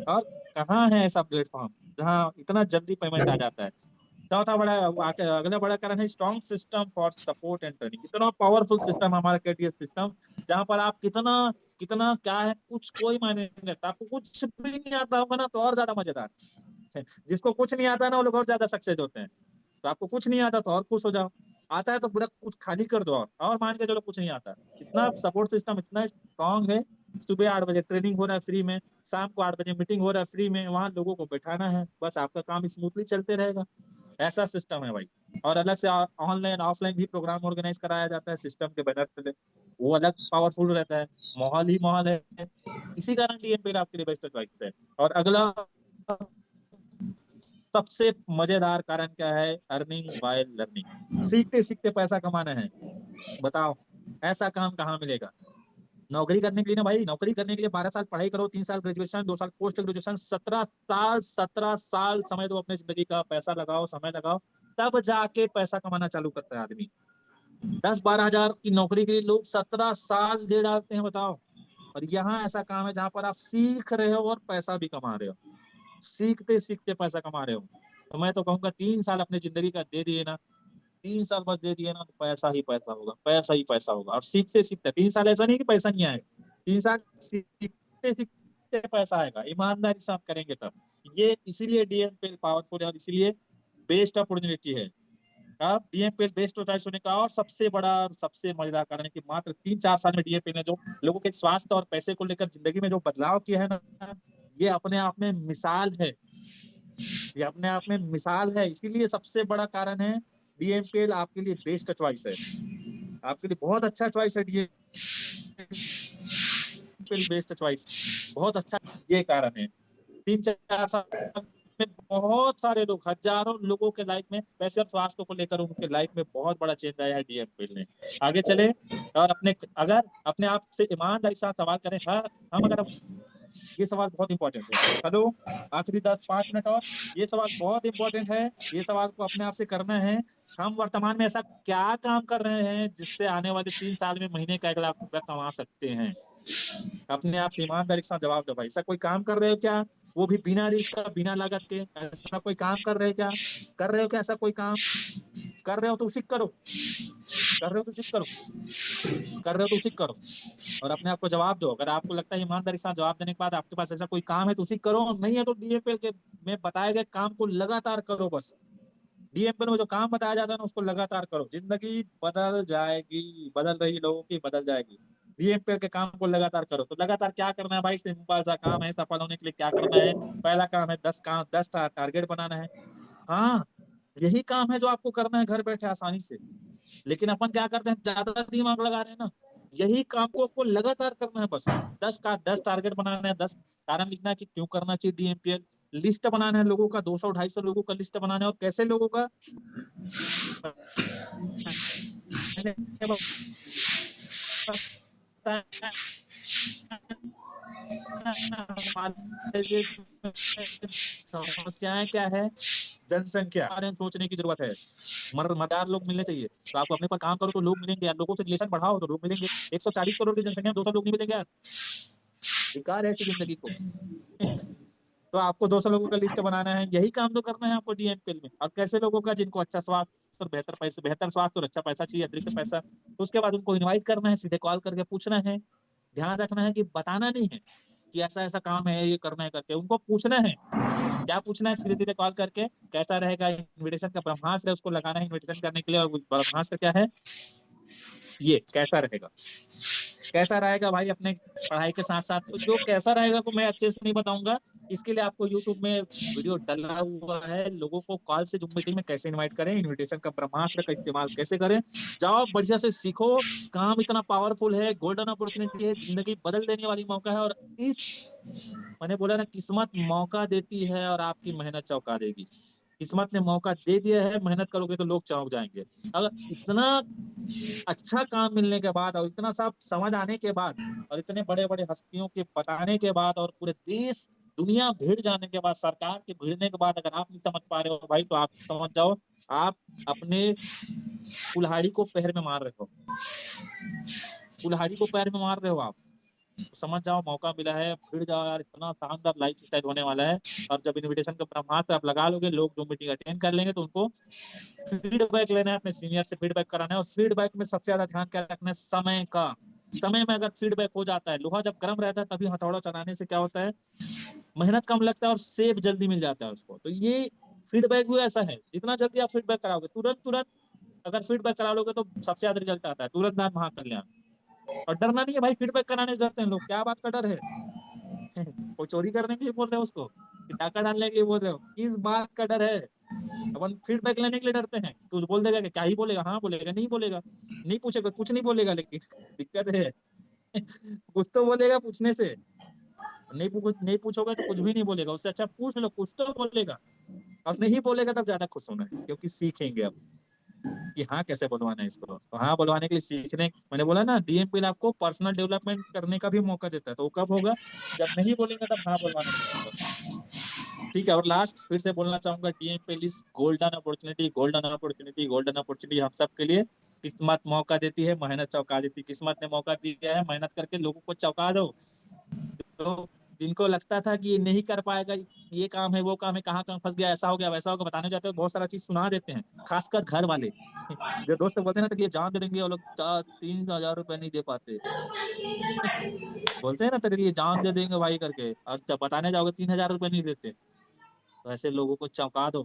और कहाँ है ऐसा प्लेटफॉर्म जहाँ इतना जल्दी पेमेंट आ जाता है। चौथा बड़ा अगला बड़ा कारण है strong system for support and training. इतना पावरफुल सिस्टम हमारा केटीएस सिस्टम, जहाँ पर आप कितना कितना क्या है, कुछ कोई मायने नहीं रखता। आपको कुछ भी नहीं आता होगा ना, तो और ज्यादा मजेदार है। जिसको कुछ नहीं आता ना, वो लोग और ज्यादा सक्सेस होते हैं। तो आपको कुछ नहीं आता तो और खुश हो जाओ, आता है तो पूरा कुछ खाली कर दो, और मान के चलो कुछ नहीं आता। इतना सपोर्ट सिस्टम इतना स्ट्रांग है। सुबह 8 बजे ट्रेनिंग हो रहा है फ्री में, शाम को 8 बजे मीटिंग हो रहा है फ्री में, वहां लोगों को बैठाना है, बस आपका काम स्मूथली चलते रहेगा। ऐसा सिस्टम है भाई। और अलग से ऑनलाइन ऑफलाइन भी प्रोग्राम ऑर्गेनाइज कराया जाता है सिस्टम के बैनर पे, वो अलग पावरफुल रहता है। माहौल ही माहौल है। इसी कारण डीएमपी आपके लिए बेस्ट चॉइस है। और अगला सबसे मजेदार कारण क्या है, अर्निंग वाइल लर्निंग। सीखते सीखते पैसा कमाना है, बताओ ऐसा काम कहाँ मिलेगा। नौकरी करने के लिए ना भाई, नौकरी करने के लिए 12 साल पढ़ाई करो, 3 साल ग्रेजुएशन, 2 साल पोस्ट ग्रेजुएशन, 17 साल, 17 साल समय दो अपने जिंदगी का, पैसा लगाओ, समय लगाओ, तब जाके पैसा कमाना चालू करता है आदमी। 10-12 हजार की नौकरी के लिए लोग 17 साल दे डालते हैं, बताओ। और यहाँ ऐसा काम है जहां पर आप सीख रहे हो और पैसा भी कमा रहे हो, सीखते सीखते पैसा कमा रहे हो। तो मैं तो कहूंगा 3 साल अपनी जिंदगी का दे दिए ना, 3 साल बस दे दिए ना, तो पैसा ही पैसा होगा, पैसा ही पैसा होगा। और सीखते सीखते 3 साल, ऐसा नहीं कि पैसा नहीं आएगा, 3 साल सीखते सीखते पैसा आएगा, ईमानदारी से आप करेंगे तब। ये इसीलिए डीएमपीएल पावरफुल है, और इसीलिए बेस्ट अपॉर्चुनिटी है। अब डीएमपीएल बेस्ट चॉइस होने का और सबसे बड़ा और सबसे मजेदार कारण है कि मात्र 3-4 साल में डीएमपीएल ने जो लोगों के स्वास्थ्य और पैसे को लेकर जिंदगी में जो बदलाव किया है ना, ये अपने आप में मिसाल है। ये अपने आप में मिसाल है, इसीलिए सबसे बड़ा कारण है डीएमपीएल आपके लिए बेस्ट चॉइस है। आपके लिए बहुत अच्छा चॉइस है डीएमपीएल बेस्ट चॉइस, बहुत अच्छा। ये कारण है 3-4 साल में बहुत सारे लोग, हजारों लोगों के लाइफ में पैसे और स्वास्थ्य को लेकर उनके लाइफ में बहुत बड़ा चेंज आया है डीएमपीएल ने। आगे चले और अगर अपने आप से ईमानदारी के साथ सवाल करें, हर हम अगर ये सवाल बहुत इंपॉर्टेंट है। हेलो, आखिरी 10-5 मिनट और, ये सवाल बहुत इंपॉर्टेंट है। ये सवाल को अपने आप से करना है, हम वर्तमान में ऐसा क्या काम कर रहे हैं जिससे आने वाले 3 साल में महीने का 1 लाख रुपया कमा सकते हैं। अपने आप से ईमानदारी के साथ जवाब दो भाई, ऐसा कोई काम कर रहे हो क्या, वो भी बिना रिस्क का, बिना लागत के। ऐसा कोई काम कर रहे हो क्या, कर रहे हो क्या ऐसा कोई काम, कर रहे हो तो उसी करो, कर रहे हो तो उसी करो, कर रहे हो तो उसी करो। और अपने आप को जवाब दो। अगर आपको लगता है ईमानदारी के साथ जवाब देने के बाद आपके पास ऐसा कोई काम है तो उसी करो, नहीं है तो डीएमपीएल के में बताए गए काम को लगातार करो बस। डीएमपीएल में जो काम बताया जाता है ना, उसको लगातार करो, जिंदगी बदल जाएगी, बदल रही लोगों की बदल जाएगी। डीएमपीएल के काम को लगातार करो। तो लगातार क्या करना है भाई, सिंपल सा काम है। सफल होने के लिए क्या करना है, पहला काम है 10 टारगेट बनाना है। हाँ, यही काम है जो आपको करना है घर बैठे आसानी से। लेकिन अपन क्या करते हैं, ज्यादा दिमाग लगा रहे हैं ना, यही काम को आपको लगातार करना है बस। 10 टारगेट बनाना है, 10 कारण लिखना है कि क्यों करना चाहिए डीएमपीएल। लिस्ट बनाना है लोगों का, 200-250 लोगों का लिस्ट बनाना है। और कैसे लोगों का, मैंने बताया हमारे देश में समस्याएं क्या है, जनसंख्या के बारे में सोचने की जरूरत है। मददगार लोग मिलने चाहिए। तो आप अपने पर काम करो तो लोग मिलेंगे यार, लोगों से रिलेशन बढ़ाओ तो लोग मिलेंगे। 140 करोड़ की जनसंख्या में 200 लोग नहीं मिलेंगे यार, बेकार है ऐसी जिंदगी को। तो आपको 200 लोगों का लिस्ट बनाना है, यही काम तो करना है आपको डीएमपीएल में। और कैसे लोगों का, जिनको अच्छा स्वास्थ्य और बेहतर पैसे, बेहतर स्वास्थ्य और अच्छा पैसा चाहिए, अतिरिक्त पैसा, तो उसके बाद उनको इनवाइट करना है, सीधे कॉल करके पूछना है। ध्यान रखना है कि बताना नहीं है कि ऐसा ऐसा काम है, ये करना है करके, उनको पूछना है। क्या पूछना है, सीधे सीधे कॉल करके, कैसा रहेगा इनविटेशन का ब्रह्मास्त्र है, उसको लगाना है इनविटेशन करने के लिए। और ब्रह्मास्त्र क्या है, ये कैसा रहेगा। कैसा रहेगा भाई अपने पढ़ाई के साथ साथ, तो जो कैसा रहेगा को मैं अच्छे से नहीं बताऊंगा। इसके लिए आपको यूट्यूब में वीडियो डला हुआ है, लोगों को कॉल से जूम मीटिंग में कैसे इनवाइट करें, इनविटेशन का ब्रह्मास्त्र का इस्तेमाल कैसे करें। जाओ बढ़िया से सीखो। काम इतना पावरफुल है, गोल्डन अपॉर्चुनिटी है, जिंदगी बदल देने वाली मौका है। और इस मैंने बोला ना, किस्मत मौका देती है और आपकी मेहनत चौंका देगी। किस्मत ने मौका दे दिया है, मेहनत करोगे तो लोग चौंक जाएंगे। अगर इतना अच्छा काम मिलने के बाद और इतना सब समझ आने के बाद और इतने बड़े बड़े हस्तियों के बताने के बाद और पूरे देश दुनिया भीड़ जाने के बाद, सरकार के भिड़ने के बाद, अगर आप नहीं समझ पा रहे हो भाई, तो आप समझ जाओ आप अपने कुल्हाड़ी को पैर में मार रहे हो। कुल्हाड़ी को पैर में मार रहे हो आप, तो समझ जाओ मौका मिला है, भिड़ जाओ यार। इतना शानदार लाइफ स्टाइल होने वाला है। और जब इनविटेशन का ब्रह्मास्त्र आप लगा लोगे, लोग जो मीटिंग अटेंड कर लेंगे, तो उनको फीडबैक लेना है, अपने सीनियर से फीडबैक कराना है। और फीडबैक में सबसे ज्यादा ध्यान क्या रखना है, समय का। समय में अगर फीडबैक हो जाता है, लोहा जब गर्म रहता है तभी हथौड़ा चलाने से क्या होता है, मेहनत कम लगता है और सेब जल्दी मिल जाता है उसको। तो ये फीडबैक भी ऐसा है, जितना जल्दी आप फीडबैक कराओगे, तुरंत तुरंत अगर फीडबैक करा लोगे तो सबसे ज्यादा रिजल्ट आता है, तुरंत दान महाकल्याण। और डरना नहीं है भाई, फीडबैक कराने से डरते हैं लोग, क्या बात का डर है? कोई चोरी करने के लिए बोल रहे हो उसको, कि डाका डालने के लिए बोल रहे हो, किस बात का डर है? अपन फीडबैक लेने के लिए डरते हैं, कुछ बोल देगा कि क्या ही बोलेगा, हाँ बोलेगा, नहीं बोलेगा, नहीं पूछेगा, कुछ नहीं बोलेगा, लेकिन दिक्कत है कुछ तो बोलेगा पूछने से। नहीं पूछोगे तो कुछ भी नहीं बोलेगा, उससे अच्छा पूछ लो, कुछ तो बोलेगा। और नहीं बोलेगा तब ज्यादा खुश होना है, क्योंकि सीखेंगे अब कि हाँ कैसे बुलवाना है इसको। तो हाँ बुलवाने के लिए सीखने, मैंने बोला ना, डीएमपी आपको पर्सनल डेवलपमेंट करने का भी मौका देता है। तो वो कब होगा, जब नहीं बोलेंगे तब हाँ बुलवाने लगेगा। ठीक है। और लास्ट फिर से बोलना चाहूंगा, DMP list golden opportunity, golden opportunity, golden opportunity हम सब के लिए। किस्मत मौका देती है, मेहनत चौंका देती है। किस्मत ने मौका दिया है, मेहनत करके लोगों को चौंका दो। तो जिनको लगता था कि ये नहीं कर पाएगा, ये काम है वो काम है, कहाँ कहाँ फंस गया, ऐसा हो गया वैसा हो गया, बताने जाते हो बहुत सारा चीज सुना देते हैं, खासकर घर वाले जो दोस्त बोलते हैं ना, तो ये जान दे देंगे, वो लोग 3,000 रुपए नहीं दे पाते। बोलते हैं ना तेरे लिए जान दे देंगे भाई करके, और जब बताने जाओगे 3,000 रुपए नहीं देते। तो ऐसे लोगों को चौंका दो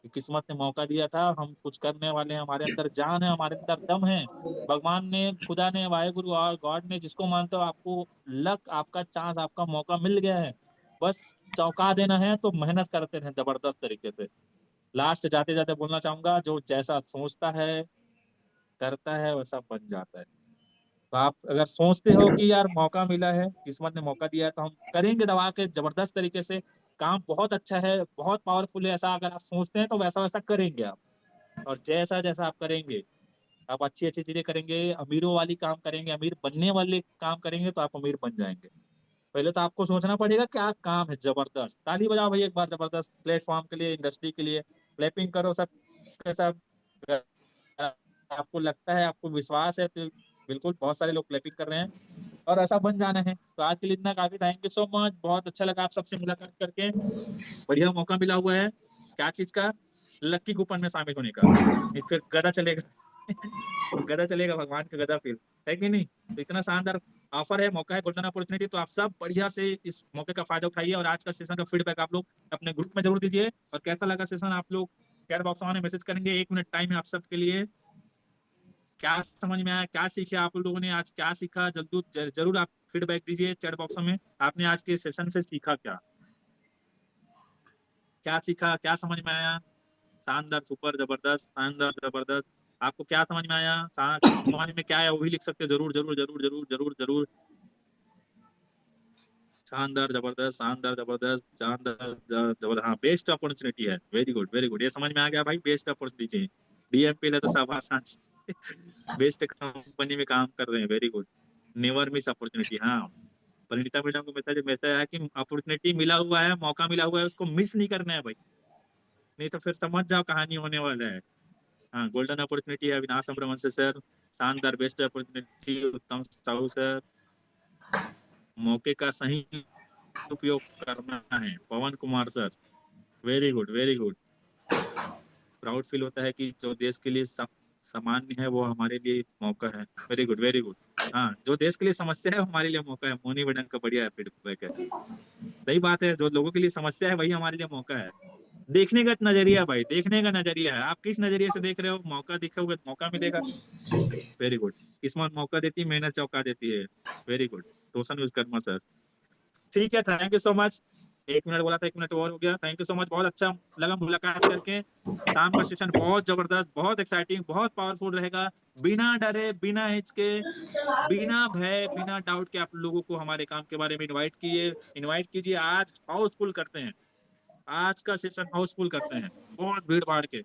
कि किस्मत ने मौका दिया था, हम कुछ करने वाले हैं, हमारे अंदर जान है, हमारे अंदर दम है। भगवान ने, खुदा ने, वाहेगुरु और गॉड ने, जिसको मानते हो, आपको लक, आपका चांस, आपका मौका मिल गया है। बस चौंका देना है, तो मेहनत करते रहे जबरदस्त तरीके से। लास्ट जाते जाते बोलना चाहूंगा, जो जैसा सोचता है करता है वैसा बन जाता है। तो आप अगर सोचते हो कि यार मौका मिला है, किस्मत ने मौका दिया है, तो हम करेंगे दबा के जबरदस्त तरीके से। काम बहुत अच्छा है, बहुत पावरफुल है, ऐसा अगर आप सोचते हैं तो वैसा वैसा करेंगे आप। और जैसा जैसा आप करेंगे, आप अच्छी अच्छी चीजें करेंगे, अमीरों वाली काम करेंगे, अमीर बनने वाले काम करेंगे, तो आप अमीर बन जाएंगे। पहले तो आपको सोचना पड़ेगा क्या काम है जबरदस्त। ताली बजाओ भाई एक बार जबरदस्त प्लेटफॉर्म के लिए, इंडस्ट्री के लिए। क्लैपिंग करो सब के सब। आपको लगता है, आपको विश्वास है, तो बिल्कुल बहुत सारे लोग क्लैपिंग कर रहे हैं। और ऐसा बन जाना है। तो आज के लिए इतना काफी, थैंक यू सो मच, बहुत अच्छा लगा आप सबसे मुलाकात करके। बढ़िया मौका मिला हुआ है, क्या चीज का, लक्की कूपन में शामिल होने का। नहीं फिर गधा चलेगा गधा चलेगा, भगवान का गधा फिर, है कि नहीं? तो इतना शानदार ऑफर है, मौका है, गोल्डन अपॉर्चुनिटी। तो आप सब बढ़िया से इस मौके का फायदा उठाइए। और आज का सेशन का फीडबैक आप लोग अपने ग्रुप में जरूर दीजिए। और कैसा लगा सेशन, आप लोग चैट बॉक्स में मैसेज करेंगे। 1 मिनट टाइम है आप सबके लिए। क्या समझ में आया, क्या सीखे आप लोगों ने, आज क्या सीखा, जरूर जरूर आप फीडबैक दीजिए चैट बॉक्स में। आपने आज के सेशन से सीखा क्या, क्या सीखा, क्या समझ में आया? शानदार, सुपर, जबरदस्त, शानदार, जबरदस्त। आपको क्या समझ में आया, समझ में क्या आया, वो भी लिख सकते हैं, जरूर जरूर जरूर जरूर जरूर जरूर। शानदार, जबरदस्त, शानदार, जबरदस्त, शानदार, जबरदस्त। हाँ, बेस्ट अपॉर्चुनिटी है, वेरी गुड वेरी गुड, ये समझ में आ गया भाई, बेस्ट अपॉर्चुनिटी। डीएमपी है तो शाबाश बेस्ट कंपनी में काम कर रहे हैं, very good. Never miss opportunity. हाँ, परिणीता मैडम को मैसेज मैसेज आया कि अपॉर्चुनिटी मिला हुआ है, मौका मिला हुआ है, उसको मिस नहीं करना है भाई, नहीं तो फिर समझ जाओ कहानी होने वाला है। हाँ, गोल्डन अपॉर्चुनिटी है, अविनाश अमरवंश सर। शानदार, best opportunity, Uttam Sahu sir. मौके का सही उपयोग करना है, Pawan Kumar sir. Very good very good. Proud feel होता है कि जो देश के लिए सामान्य है वो हमारे लिए मौका है। Very good very good. हाँ, जो देश के लिए समस्या है वो हमारे लिए मौका है। मोनी मैडम का बढ़िया फीडबैक है। सही बात है, जो लोगों के लिए समस्या है वही हमारे लिए मौका है। देखने का नजरिया भाई, देखने का नजरिया है। आप किस नजरिए से देख रहे हो, मौका दिखोगे तो मौका मिलेगा। Very good. किस्मत मौका देती है, मेहनत चौका देती है। Very good. Roshan Vishwakarma sir. ठीक है, thank you so much. 1 minute बोला था, 1 मिनट और हो गया। थैंक यू सो मच, बहुत अच्छा लगा मुलाकात करके। शाम का सेशन बहुत जबरदस्त, बहुत एक्साइटिंग, बहुत पावरफुल रहेगा। बिना डरे, बिना हिचके, बिना भय, बिना डाउट के आप लोगों को हमारे काम के बारे में इनवाइट कीजिए। आज हाउसफुल करते हैं, आज का सेशन हाउसफुल करते हैं, बहुत भीड़ भाड़ के।